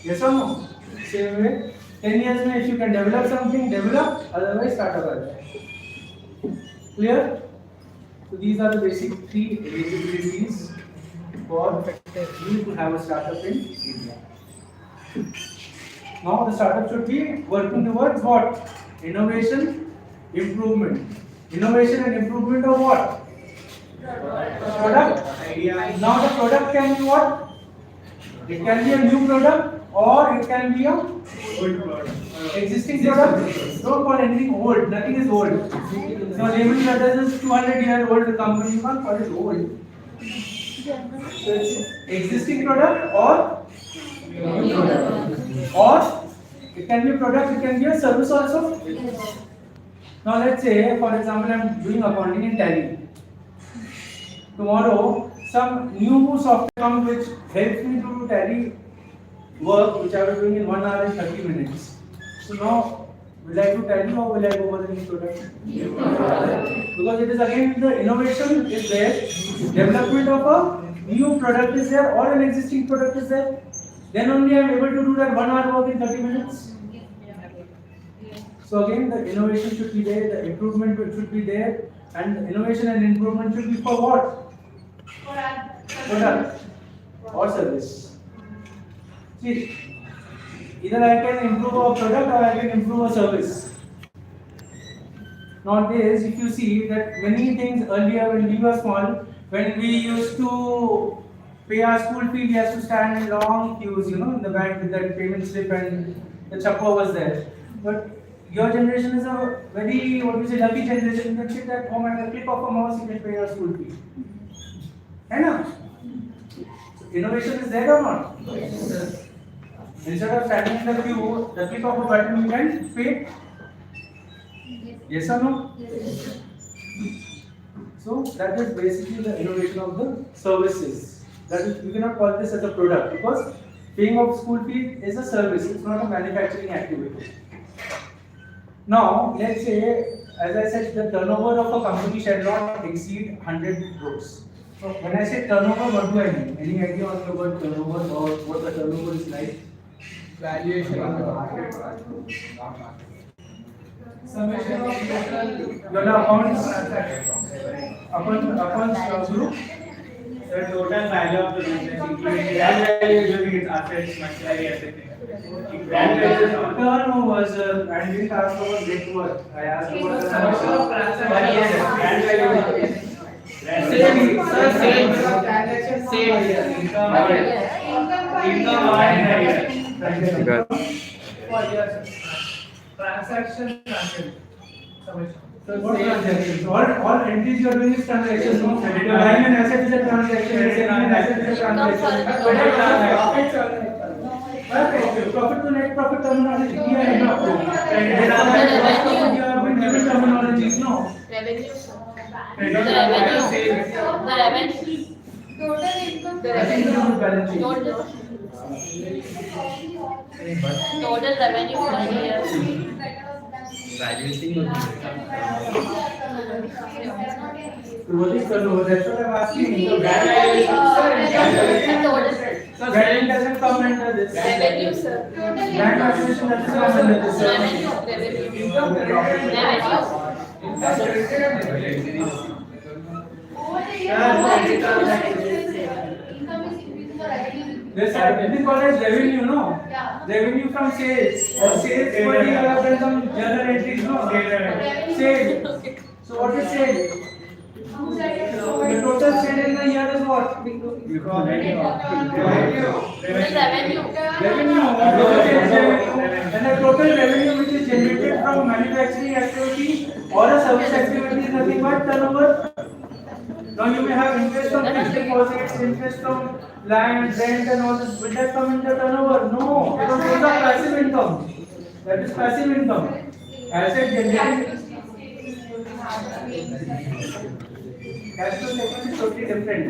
Yes or no? Same way, 10 years mein if you can develop something, develop, otherwise start a bye. Clear? So these are the basic 3 eligibilities for you to have a startup in India. Now the startup should be working towards what? Innovation, improvement. Innovation and improvement of what? Product. Now the product can be what? It can be a new product or it can be a Old product. existing product. Don't call anything old. Nothing is old. So Lehman Brothers is 200-year-old company. You can't call it old. So it's existing product or new product. Or it can be a product, it can be a service also. Now let's say, for example, I am doing accounting in Tally. Tomorrow, some new software comes which helps me to do Tally work which I was doing in 1 hour and 30 minutes. So now, will I do Tally or will I go for the new product? Because it is again the innovation is there, development of a new product is there or an existing product is there. Then only I am able to do that 1 hour work in 30 minutes. So again, the innovation should be there, the improvement should be there, and the innovation and improvement should be for what? Product or service. See, either I can improve a product or I can improve a service. Nowadays, if you see that many things earlier when we were small, when we used to pay our school fee, we have to stand in long queues, in the bank with that payment slip and the chappa was there. But your generation is a very, lucky generation. You can sit at home and at the click of a mouse, you can pay your school fee. Right? So innovation is there or not? Yes. Instead of standing in the queue, the click of a button you can pay. Yes or no? Yes. So that is basically the innovation of the services. That is, you cannot call this as a product because paying of school fee is a service. It's not a manufacturing activity. Now, let's say, as I said, the turnover of a company shall not exceed 100 crores. So when I say turnover, what do I mean? Any idea on the word turnover or what the turnover is like? Valuation of the market. Summation of total accounts group. The total value of the business, including brand value, including its assets, machinery, everything. Turnover, sir. I didn't ask about net worth. I asked about the Summation of transactions. brand value. Transaction. So what transactions? All entries you are doing is transactions. No, your buying an asset is a transaction. Selling an asset is a transaction. Profit to net profit terminology. You have been given terminologies. No. Revenue. The revenue. Total income. balance sheet. Total revenue for the year. What is turnover? That's what I'm asking. So brand so brand doesn't come under this. Revenue, sir. Brand acquisition doesn't come under this. This we call it revenue, no? Revenue from sales. Or sales for you have done some journal entries, no? Sale. So what is sale? The total sale in the year is what? Revenue. And the total revenue which is generated from manufacturing activity or a service activity is nothing but turnover. Now you may have interest on fixed deposits, interest on land, rent and all this. Will that come in the turnover? No, because those are passive income. That is passive income. Asset generating. Cash flow statement is totally different.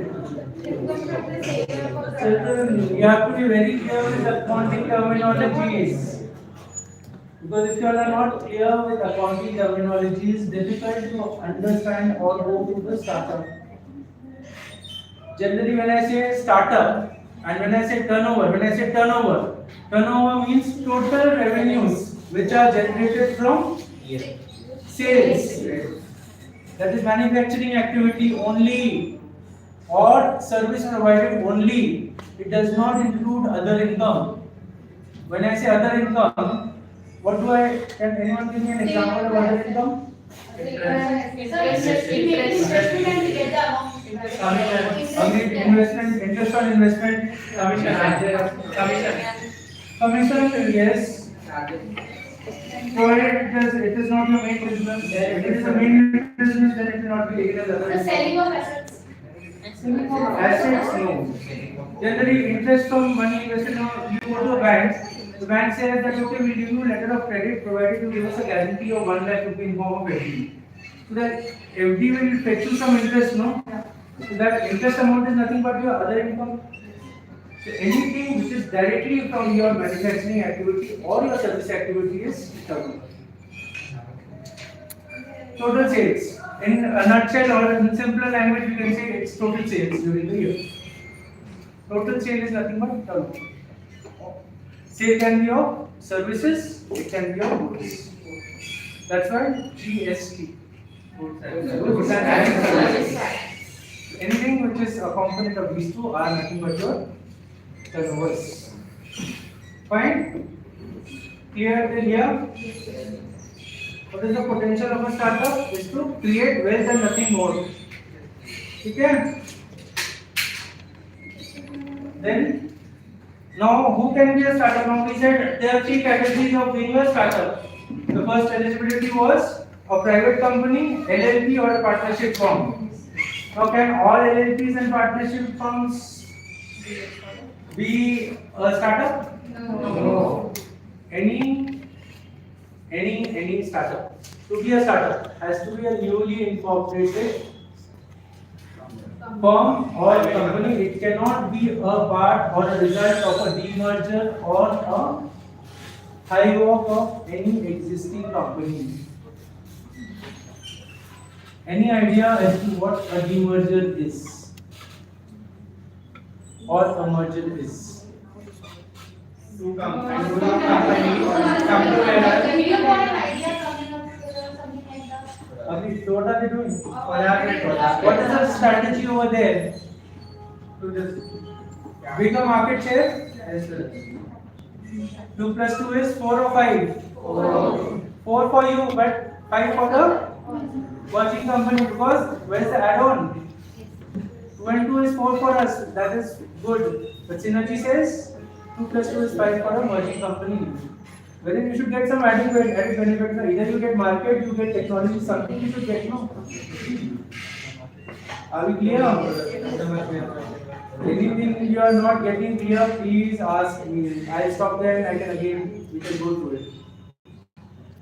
So you have to be very clear with accounting terminologies. Because if you are not clear with accounting terminology, it's difficult to understand or go through the startup. Generally, when I say startup and when I say turnover, turnover means total revenues which are generated from sales. That is manufacturing activity only or service provided only. It does not include other income. When I say other income, what do I? Can anyone give me an example of other income? Investment, interest on investment, commission, yes. Provided it is not your main business. If it is the main business, then it will not be taken as other. The selling of assets. Assets, no. Generally, interest from money invested. You go to a bank. The bank says that okay, we'll give you a letter of credit provided you give us a guarantee of 1 lakh rupee in form of FD. So that FD will fetch you some interest, no? So that interest amount is nothing but your other income. So anything which is directly from your manufacturing activity or your service activity is turnover. Total sales. In a nutshell or in simpler language, you can say it's total sales during the year. Total sale is nothing but turnover. Sale can be of services, it can be of goods. That's why GST. Goods and services. Anything which is a component of these two are nothing but your turnovers. Fine? Clear till here? What is the potential of a startup? Is to create wealth and nothing more. Okay? Then, now who can be a startup? Now we said there are 3 categories of being a startup. The first eligibility was a private company, LLP or a partnership firm. Now can all LLPs and partnership firms be a startup? No. Any startup. To be a startup has to be a newly incorporated firm or company. It cannot be a part or a result of a demerger or a hive-off of any existing company. Any idea as to what a demerger is or a merger is? Two companies come together. Okay, so what are they doing? What is the strategy over there? To just bigger market share? Yes, sir. 2 plus 2 is 4 or 5? 4 for you, but 5 for the watching company, because where is the add-on? 2 and 2 is 4 for us, that is good. But synergy says 2 plus 2 is 5 for a merging company. Wherein you should get some added benefit. Either you get market, you get technology, something you should get, no? Are we clear? Anything you are not getting clear, please ask me. I'll stop there and we can go through it.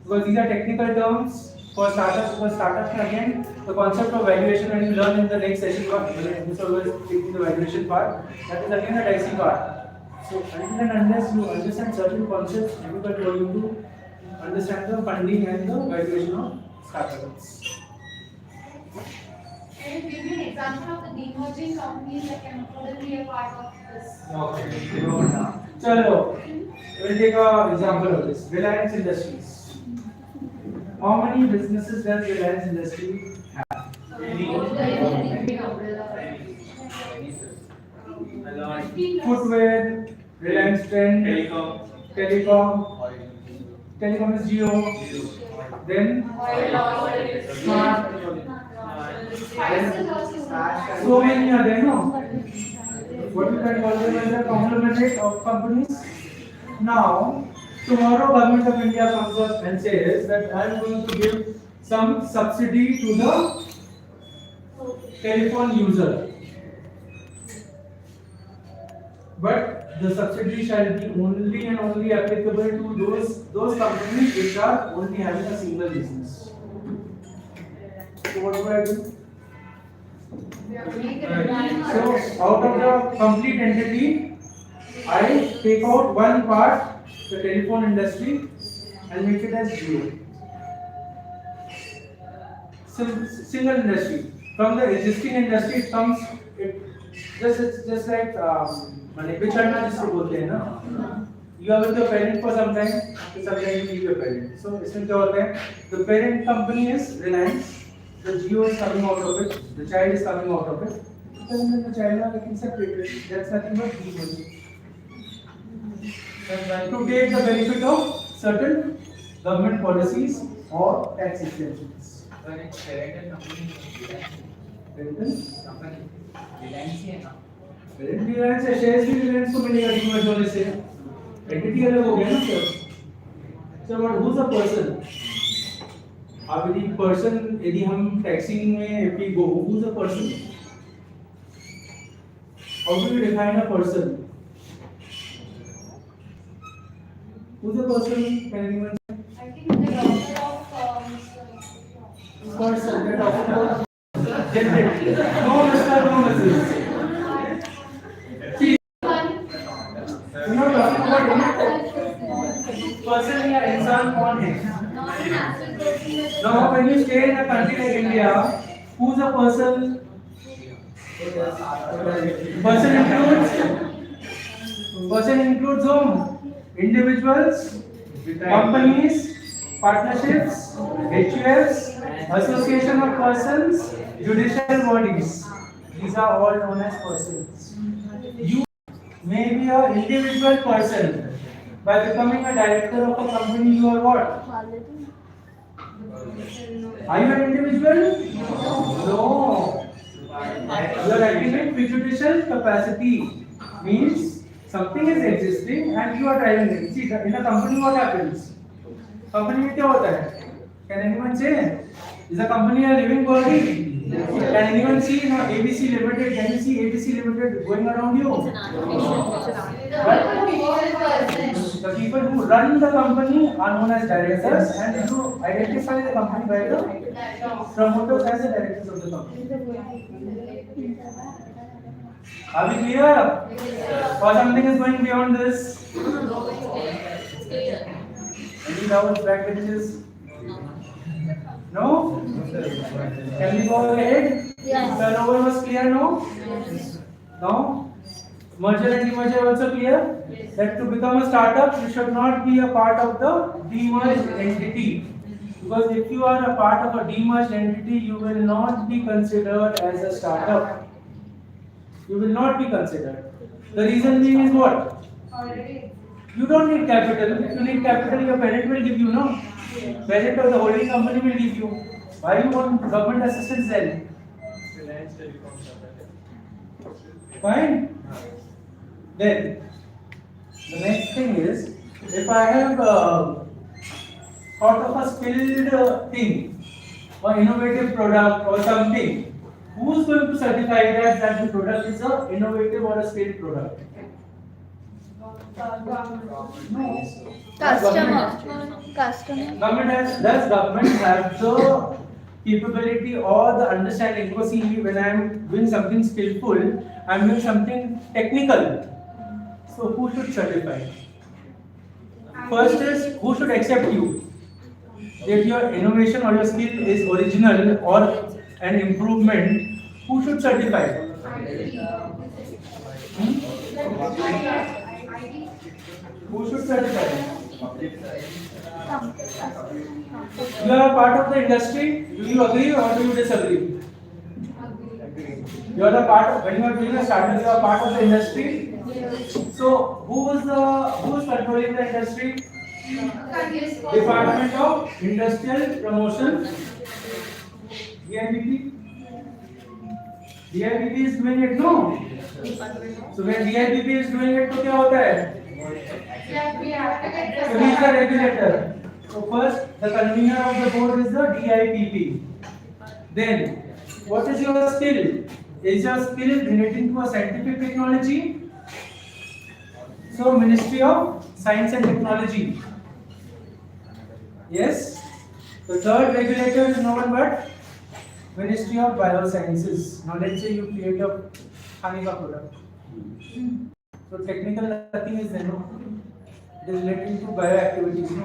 Because these are technical terms for startups. Because startups, again, the concept of valuation, when you learn in the next session, this always taking the valuation part, that is again a dicey part. So until and unless you understand certain concepts, difficult for you to understand the funding and the valuation of startups. Can you give me an example of the demerging companies that can be a part of this? Okay. Chalo, we'll take an example of this. Reliance Industries. How many businesses does Reliance Industry have? Footwear, Reliance Trend, Telecom is Jio. Then Smart. Then so many are there, no? What you can call them as a conglomerate of companies. Now, tomorrow Government of India comes up and says that I am going to give some subsidy to the telephone user. But the subsidy shall be only and only applicable to those companies which are only having a single business. So what do I do? So out of the complete entity, I take out one part, the telephone industry, and make it as zero. Single industry. From the existing industry, it comes. It's just like बिछड़ना जिसको बोलते हैं ना. You are with your parent for some time, after some time you leave your parent. So इसमें क्या होता है? The parent company is Reliance. The Jio is coming out of it. The child is coming out of it. Then the child are getting separated. That's nothing but demerging. To take the benefit of certain government policies or tax exemptions. Parent company Reliance है ना. Parent Reliance है, shares भी Reliance को मिलेगा demerge होने से. Entity अलग हो गया ना sir. So what? Who's the person? अब यदि person, यदि हम taxing में if we go, who's the person? How do we define a person? Who's the person? Can anyone say? I think the doctor of Person. They're talking about generate. No, Mr. No, Mrs. See, we're not talking about any person या इंसान कौन है? Now, when you stay in a country like India, who's a person? Person includes whom? Individuals, companies, partnerships, HUFs, association of persons, judicial bodies. These are all known as persons. You may be an individual person. By becoming a director of a company, you are what? Are you an individual? No. You are acting in prejudicial capacity. Means something is existing and you are driving it. See, in a company, what happens? Company में क्या होता है? Can anyone say? Is a company a living body? Can anyone see ABC Limited? Can you see ABC Limited going around you? The people who run the company are known as directors, and you identify the company by the promoters as the directors of the company. Are we clear? Or something is going beyond this? Any doubts, backbenches? No? Can we go ahead? Yes. Turnover was clear, no? Yes. No? Merger and demerger also clear? Yes. That to become a startup, you should not be a part of the demerged entity. Because if you are a part of a demerged entity, you will not be considered as a startup. You will not be considered. The reason being is what? You don't need capital. If you need capital, your parent will give you, no? Parent or the holding company will give you. Why you want government assistance then? Fine. Then the next thing is, if I have thought of a skilled thing, or innovative product or something, who's going to certify that the product is an innovative or a skilled product? Customer. Does government have the capability or the understanding? Because see, when I am doing something skillful, I am doing something technical. So who should certify? First is, who should accept you? if your innovation or your skill is original or an improvement, who should certify? Who should certify? You are a part of the industry. Do you agree or do you disagree? You are a part of, when you are doing a startup, you are part of the industry. So who is controlling the industry? Department of Industrial Promotion. DIPP. DIPP is doing it, no? So when DIPP is doing it, तो क्या होता है? So he is the regulator. So first, the convener of the board is the DIPP. Then, what is your skill? Is your skill relating to a scientific technology? So Ministry of Science and Technology. Yes. The third regulator is no one but Ministry of Biosciences. Now let's say you create a honey product. So technical nothing is there, no? It is relating to bioactivities, no?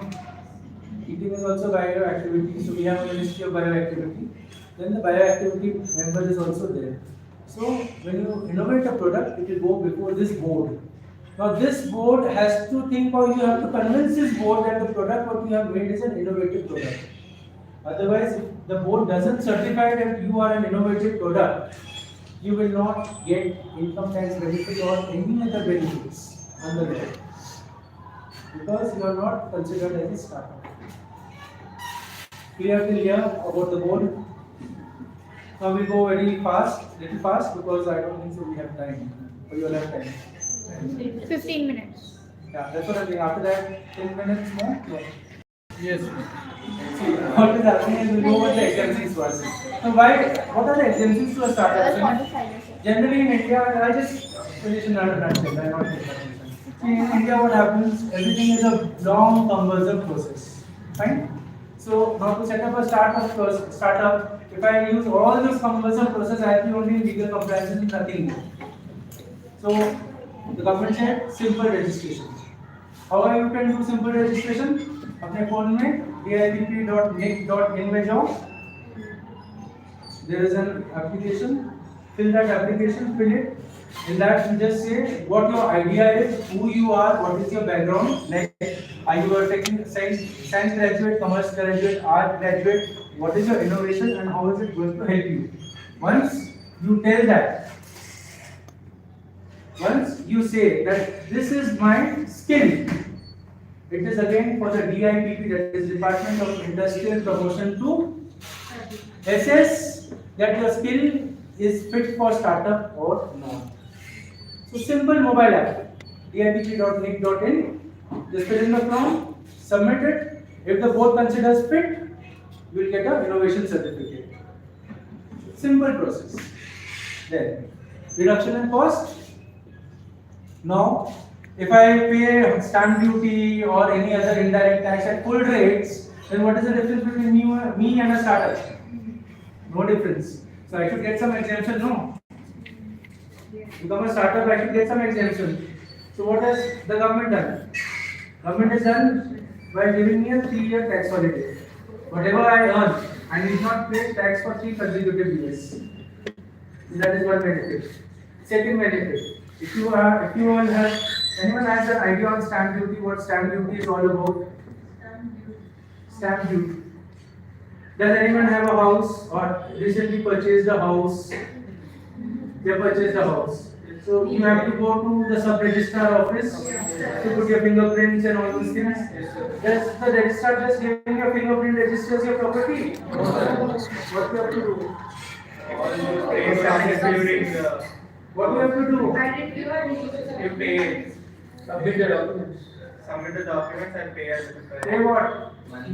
Eating is also bioactivity. So we have a Ministry of Bioactivity. Then the bioactivity member is also there. So when you innovate a product, it will go before this board. Now this board has to think, or you have to convince this board that the product what you have made is an innovative product. Otherwise, if the board doesn't certify that you are an innovative product, you will not get income tax benefit or any other benefits on the law, because you are not considered as a startup. Clear till here about the board? Now we go very fast, little fast, because I don't think so we have time. Or you will have time. 15 minutes. Yeah, that's what I think. After that, 10 minutes more. Yeah. Yes. See, what is happening is we go over the exemptions first. So what are the exemptions to a startup? Generally in India, I just finish in another nutshell. I not take that. See, in India, what happens? Everything is a long, cumbersome process. Fine. So now to set up a startup, if I use all this cumbersome process, I have to only legal compliance, nothing more. So the government said simple registration. How you can do simple registration? अपने phone में dipp.nic.in में जाओ. There is an application. Fill that application. Fill it. In that you just say what your idea is, who you are, what is your background. Like, are you a technical science graduate, commerce graduate, art graduate? What is your innovation and how is it going to help you? Once you tell that. Once you say that this is my skill, it is again for the DIPP, that is Department of Industrial Promotion, to assess that your skill is fit for startup or not. So simple mobile app, dipp.nic.in, just fill in the form, submit it. If the board considers fit, you will get an innovation certificate. Simple process. Then reduction in cost. Now, if I pay stamp duty or any other indirect tax at full rates, then what is the difference between me and a startup? No difference. So I should get some exemption, no? Become a startup, I should get some exemption. So what has the government done? Government has done by giving me a 3-year tax holiday. Whatever I earn, I need not pay tax for 3 consecutive years. That is one benefit. Second benefit. If anyone has an idea on stamp duty, what stamp duty is all about? Stamp duty. Does anyone have a house or recently purchased a house? They purchased a house. So you have to go to the sub-registrar office to put your fingerprints and all those things. Does the registrar just giving your fingerprint registers your property? What you have to do? What do you have to do? You pay. Submit the documents. Submit the documents and pay us. Pay what?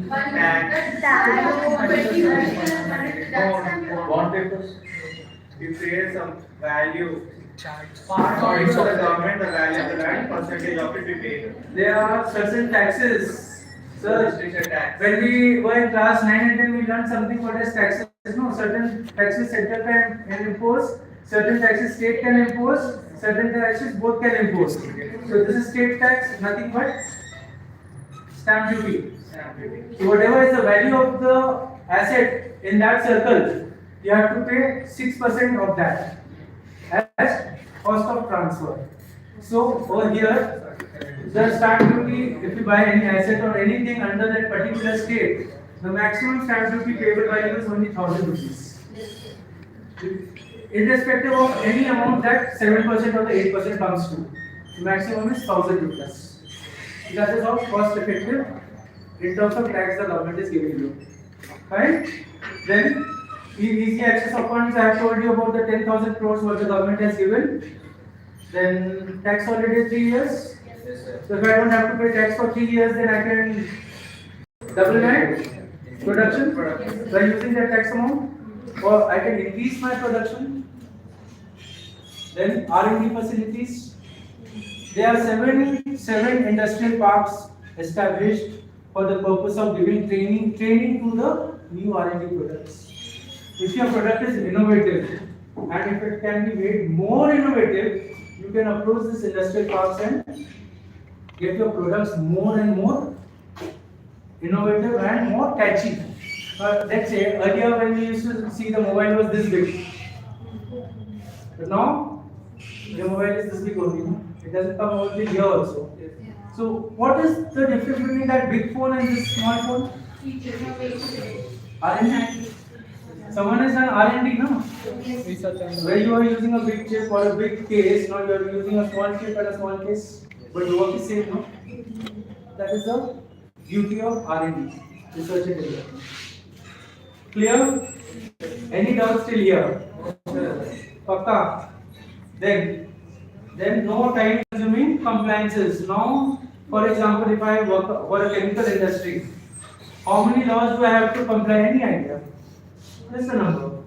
Tax. Bond papers. You pay some value. According to the government, the value of the land, percentage of it we pay. There are certain taxes. Sir, Tax. when we were in class 9 and 10, we learned something called as taxes. No, certain taxes central can impose, certain taxes state can impose, certain taxes both can impose. So this is state tax, nothing but Stamp duty. So whatever is the value of the asset in that circle, you have to pay 6% of that as cost of transfer. So over here, the stamp duty, if you buy any asset or anything under that particular state, the maximum stamp duty payable by you is only 1,000 rupees. Irrespective of any amount that 7% or the 8% comes to, the maximum is 1,000 rupees. That is how cost effective in terms of tax the government is giving you. Right? Then, easy access of funds, I have told you about the 10,000 crores what the government has given. Then, tax holiday 3 years. So, if I don't have to pay tax for 3 years, then I can double my production by using that tax amount, or I can increase my production. Then, R&D facilities. There are seven industrial parks established for the purpose of giving training to the new R&D products. If your product is innovative and if it can be made more innovative, you can approach this industrial parks and get your products more and more innovative and more catchy. Let's say earlier when we used to see the mobile was this big, but now the mobile is this big only. No? It doesn't come only here also. So what is the difference between that big phone and this small phone? R&D. Someone has done R&D, no? Where you are using a big chip or a big case, now you are using a small chip and a small case, but the work is same, no? That is the beauty of R&D, research and development. Clear? Any doubts till here? Pakka? Then no time consuming compliances. Now, for example, if I work for a chemical industry, how many laws do I have to comply? Any idea? Just a number.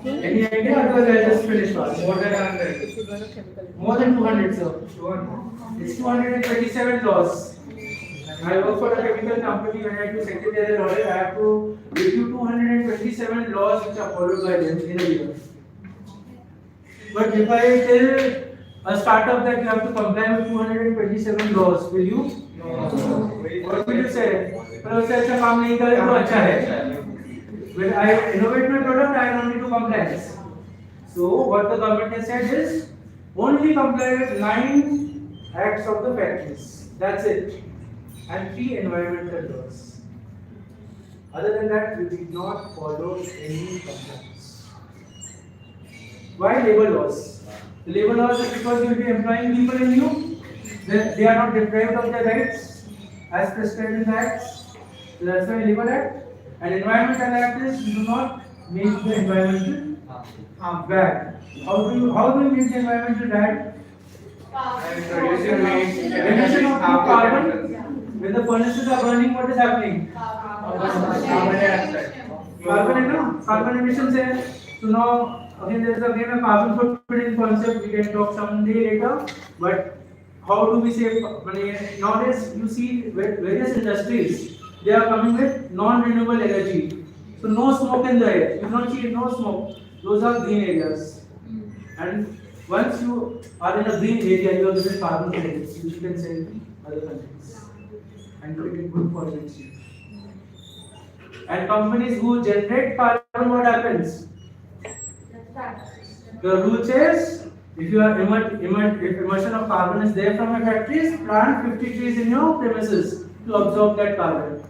Any idea? Otherwise, I'll just finish fast. More than 100. More than 200, sir. It's 227 laws. I work for a chemical company. When I do secretarial audit, I have to review 227 laws which are followed by them in a year. But if I tell a startup that you have to comply with 227 laws, will you? No. What will you say? Well, उससे अच्छा काम नहीं करे तो अच्छा है. When I innovate my product, I don't need to comply. So what the government has said is only comply with 9 acts of the factories. That's it. And 3 environmental laws. Other than that, we did not follow any compliance. Why labor laws? The labor laws is because you will be employing people in you. They are not deprived of their rights as prescribed in the acts. So that's why Labor Act. And Environmental Act is you do not make the environmental bad. How do you make the environmental bad? Reduction of carbon. When the furnaces are burning, what is happening? Carbon emissions है. So now again there is again a carbon footprint concept. We can talk someday later. But how do we save money? Nowadays you see various industries, they are coming with non-renewable energy. So no smoke in the air. You don't see no smoke. Those are green areas. And once you are in a green area, you are given carbon credits, which you can sell to other countries and to get good for it. And companies who generate carbon, what happens? The rule says if you are if emission of carbon is there from your factories, plant 50 trees in your premises to absorb that carbon.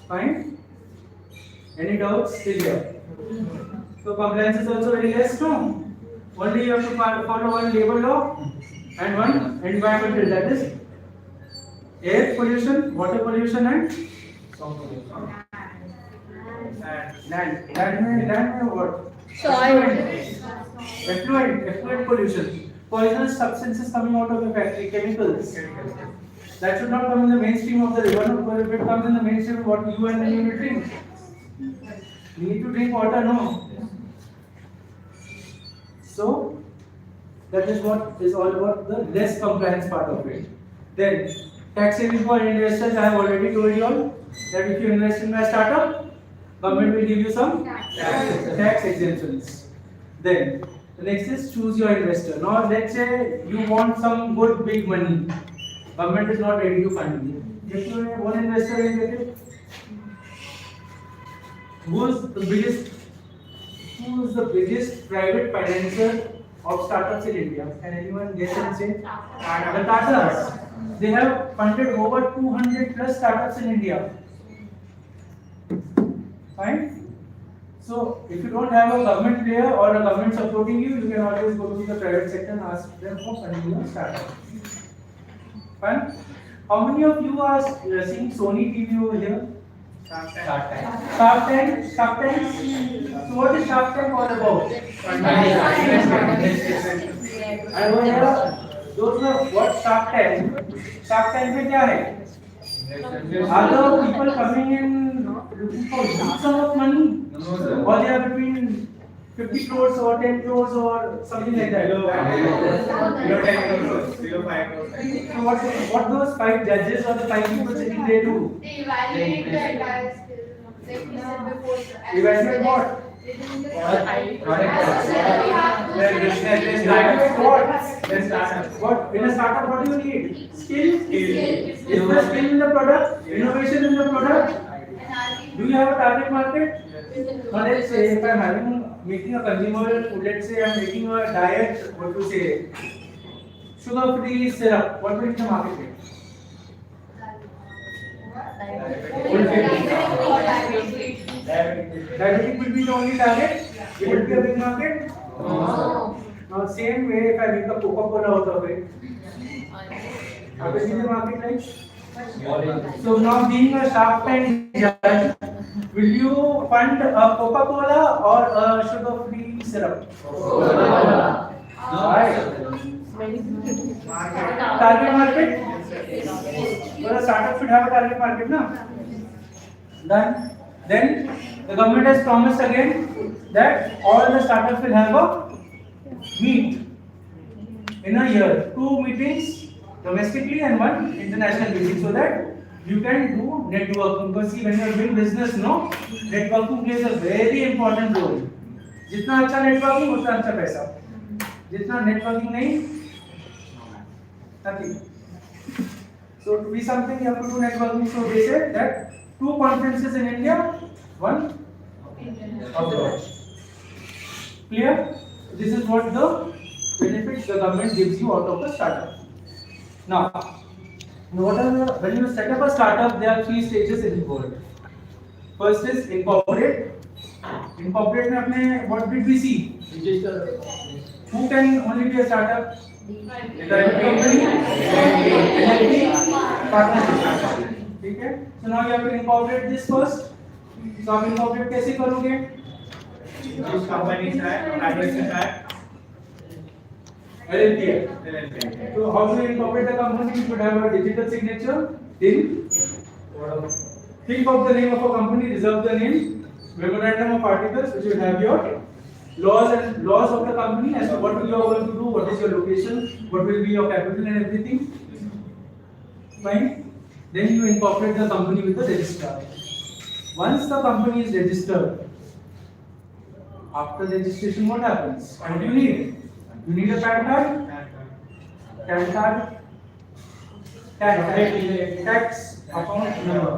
Fine? Any doubts still here? So compliance is also very less, no? Only you have to follow one labor law and one environmental, that is air pollution, water pollution and sound pollution. And land what? Soil. Effluent pollution. Poisonous substances coming out of the factory, chemicals. That should not come in the mainstream of the river, no? If it comes in the mainstream, what you and me will drink? We need to drink water, no? So, that is what is all about the less compliance part of it. Then, tax saving for investors, I have already told you all that if you invest in my startup, government will give you some tax exemptions. Then, the The next is choose your investor. Now let's say you want some good big money. Government is not ready to fund you. If you have one investor and get it, who is the biggest private financer of startups in India? Can anyone guess and say? The Tatas. They have funded over 200 plus startups in India. Fine. So if you don't have a government player or a government supporting you, you can always go to the private sector and ask them for funding your startup. Fine. How many of you are seeing Sony TV over here? Shark Tank. Shark Tank. So what is Shark Tank all about? And over here, those who have watched Shark Tank में क्या है? Are the people coming in looking for huge sum of money? Or they are between 50 crores or 10 crores or something like that? Below 10 crores, below 5 crores. So what those 5 judges or the 5 people sitting there do? They evaluate the entire skill, like we said before. Evaluate what? What in a startup? What do you need? Skill. Is there skill in the product? Innovation in the product? Do you have a target market? Now let's say if I'm making a consumer food, let's say I'm making a diet, what to say, sugar-free syrup. What will be the market rate? Diabetic will be the only target. It will be a big market. Now same way, if I make a Coca-Cola out of it, how will be the market like? So now being a Shark Tank judge, will you fund a Coca-Cola or a sugar-free syrup? Coca-Cola. Right. Target market? Well, a startup should have a target market, no? Then the government has promised again that all the startups will have a meet in a year, 2 meetings domestically and 1 international meeting, so that you can do networking. Because see, when you are doing business, no, networking plays a very important role. जितना अच्छा networking उतना अच्छा पैसा. जितना networking नहीं, nothing. So to be something, you have to do networking. So they said that 2 conferences in India, 1 abroad. Clear? This is what the benefits the government gives you out of a startup. Now, when you set up a startup, there are 3 stages involved. First is incorporate. Incorporate में अपने what did we see? Register. Who can only be a startup? Company, partnership. ठीक है? So now you have to incorporate this first. So आप incorporate कैसे करोगे? Which companies are LLP. So how do you incorporate the company? You should have a digital signature. Think of the name of a company, reserve the name, memorandum of articles, which will have your laws of the company as to what you are going to do, what is your location, what will be your capital and everything. Fine. Then you incorporate the company with the registrar. Once the company is registered, after registration, what happens? What do you need? You need a PAN card? PAN card? Tax account number.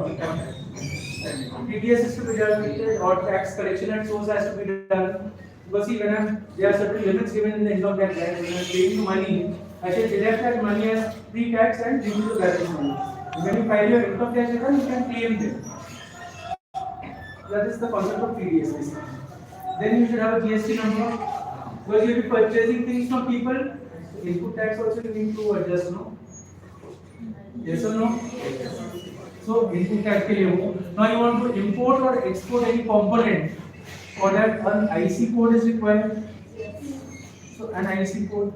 TDS is to be done, or tax collection and source has to be done. Because see, when there are certain limits given in the income tax act, when I'm paying you money, I should deduct that money as pre-tax and give you the balance money. When you file your income tax return, you can claim them. That is the concept of TDS basically. Then you should have a GST number. Because you will be purchasing things from people, input tax also you need to adjust, no? Yes or no? So input tax के लिए हो. Now you want to import or export any component. For that, an IC code is required. So an IC code.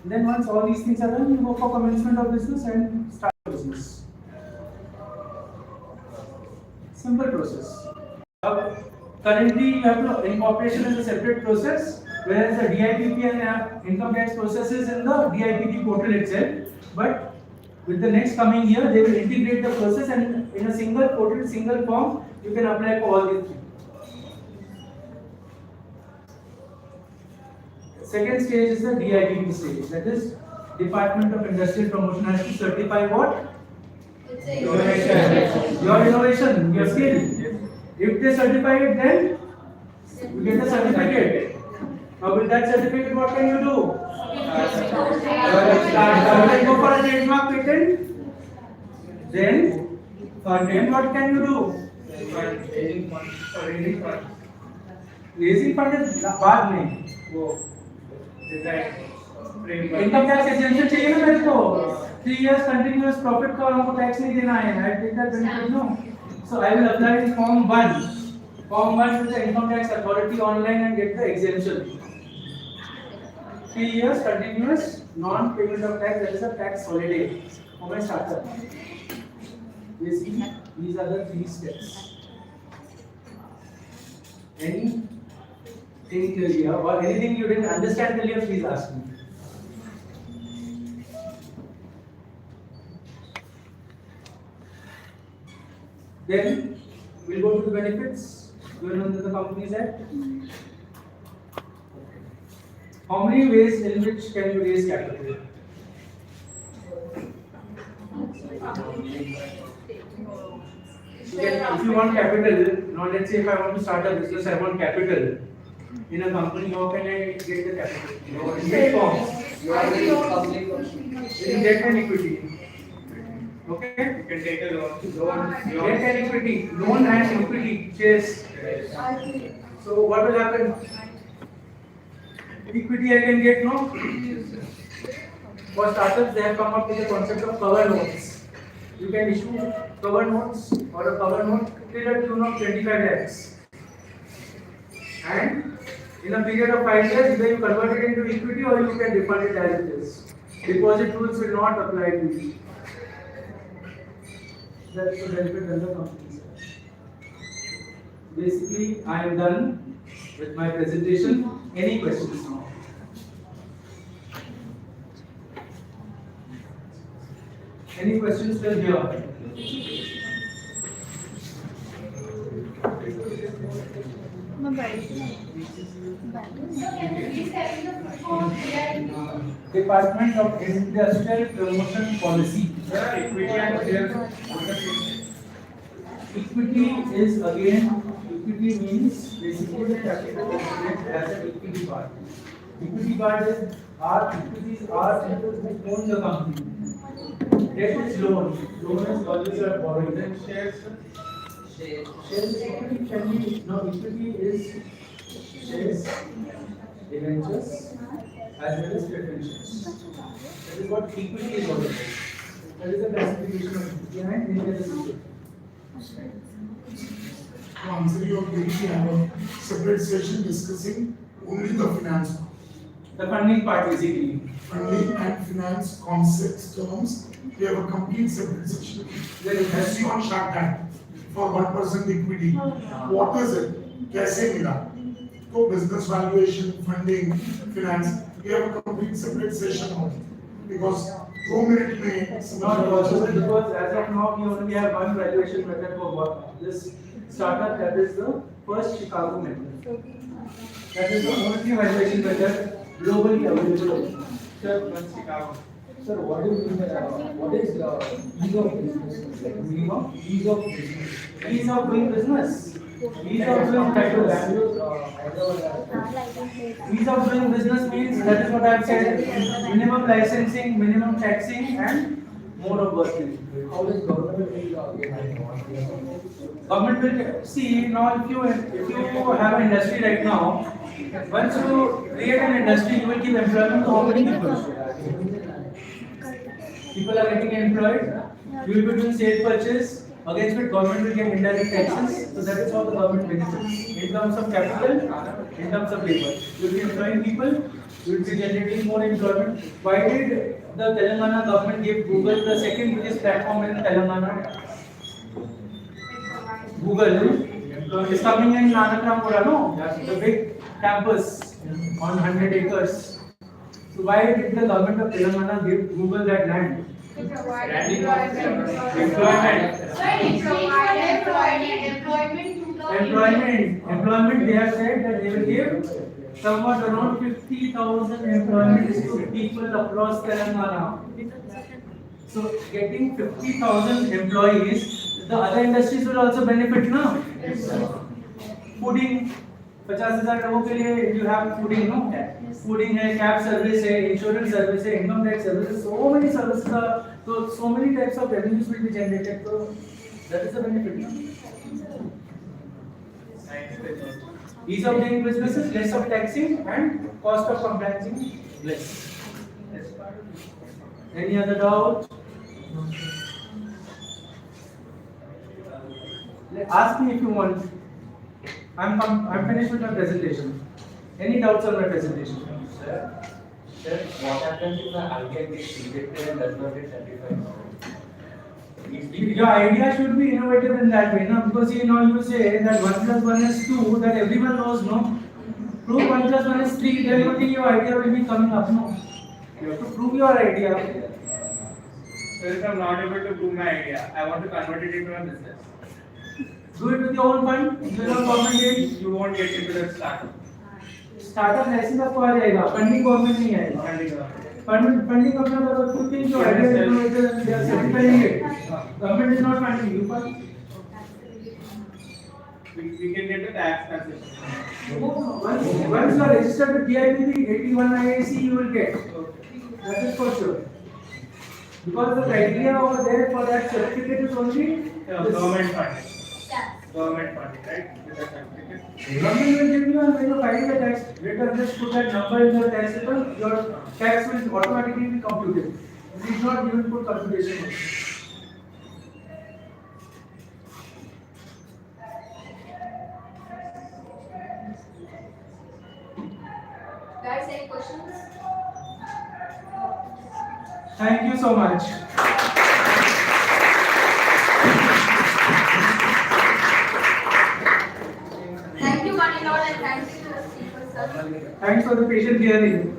Then once all these things are done, you go for commencement of business and start business. Simple process. Currently, you have to incorporation is a separate process, whereas the DIPP and income tax process is in the DIPP portal itself. But with the next coming year, they will integrate the process, and in a single portal, single form, you can apply for all these things. Second stage is the DIPP stage. That is Department of Industrial Promotion has to certify what? Your innovation, your skill. If they certify it, then you get the certificate. Now with that certificate, what can you do? You go for a trademark patent. Then, what can you do? Raising fund is बाद में वो income tax exemption चाहिए ना मेरे को 3 years continuous profit का हमको tax नहीं देना है I take that benefit no so I will apply in form 1 with the income tax authority online and get the exemption 3 years continuous non payment of tax that is a tax holiday for my startup basically these are the 3 steps anything clear or anything you didn't understand clear please ask me. Then we'll go to the benefits given under the Companies Act. How many ways in which can you raise capital? If you want capital, now let's say if I want to start a business, I want capital in a company. How can I get the capital? In which form? In debt and equity. Okay? You can take a loan. Debt and equity, loan and equity, chase. So what will happen? Equity I can get no. For startups, they have come up with the concept of cover notes. You can issue cover notes or a cover note till a tune of 25 lakhs. And in a period of 5 years, either you convert it into equity or you can refund it as it is. Deposit rules will not apply to you. That's the benefit of the companies. Basically, I am done with my presentation. Any questions now? Any questions till here? Department of Industrial Promotion Policy. Equity is again, equity means basically the capital as an equity part. Equity part is our equities are people who own the company. Debt is loan. Loan is always a borrowing. Then shares. Shares equity can be equity is shares, debentures, as well as preference shares. That is what equity is all about. That is the classification of equity and India is equity. To answer your query, we have a separate session discussing only the finance, The funding part basically. funding and finance concepts, terms. We have a complete separate section. Then it has Let's see on Shark Tank for 1% equity. What is it? कैसे मिला? तो business valuation, funding, finance. We have a complete separate session on it because 2 minutes में not possible because as of now we only have one valuation method for this startup, that is the first Chicago method. That is the only valuation method globally available. Sir, one Chicago. Sir, what do you mean by what is ease of business? Like minimum ease of business. Ease of doing business. Ease of doing business. Ease of doing business means that is what I have said. Minimum licensing, minimum taxing, and mode of working. How does government will Government will see now if you have an industry right now, once you create an industry, you will give employment to how many people? People are getting employed. You will be doing sale purchase. Against which government will get indirect taxes. So that is how the government benefits. In terms of capital, in terms of labor. You will be employing people. You will be generating more employment. Why did the Telangana government give Google the second biggest platform in Telangana? Google is coming in Nanakrampura, no? The big campus on 100 acres. So why did the government of Telangana give Google that land? Employment. They have said that they will give somewhat around 50,000 employees to people across Telangana. So getting 50,000 employees, the other industries will also benefit now. Fooding, 50,000 लोगों के लिए you have fooding, no? Fooding है, cab service है, insurance service है, income tax service, so many services are, so many types of revenues will be generated. So that is the benefit. No? Ease of doing business is less of taxing and cost of compliance less. Any other doubt? Ask me if you want. I'm finished with my presentation. Any doubts on my presentation? Sir, what happens if the idea gets rejected and does not get certified? Your idea should be innovative in that way, no? Because you say that 1 plus 1 is 2, that everyone knows, no? Prove 1 plus 1 is 3, then only your idea will be coming up, no? You have to prove your idea. So if I'm not able to prove my idea, I want to convert it into a business. Do it with your own fund, with your own government aid. You won't get into the startup. Startup licence आपको आ जाएगा, funding government नहीं आएगा. Funding अपना करो, खुद की जो idea है वो इधर certifying it. Government is not funding you, but We can get the tax concession. once you are registered with DIPP 81 IAC, you will get. That is for sure. Because the criteria over there for that certificate is only Government funding. Government funding, right? With that certificate. Government will give you, and when you file the tax return, just put that number in your tax return, your tax will automatically be computed. You need not even put computation. Guys, any questions? Thank you so much. Thank you, one and all, and thank you to the speakers, sir. Thanks for the patient hearing.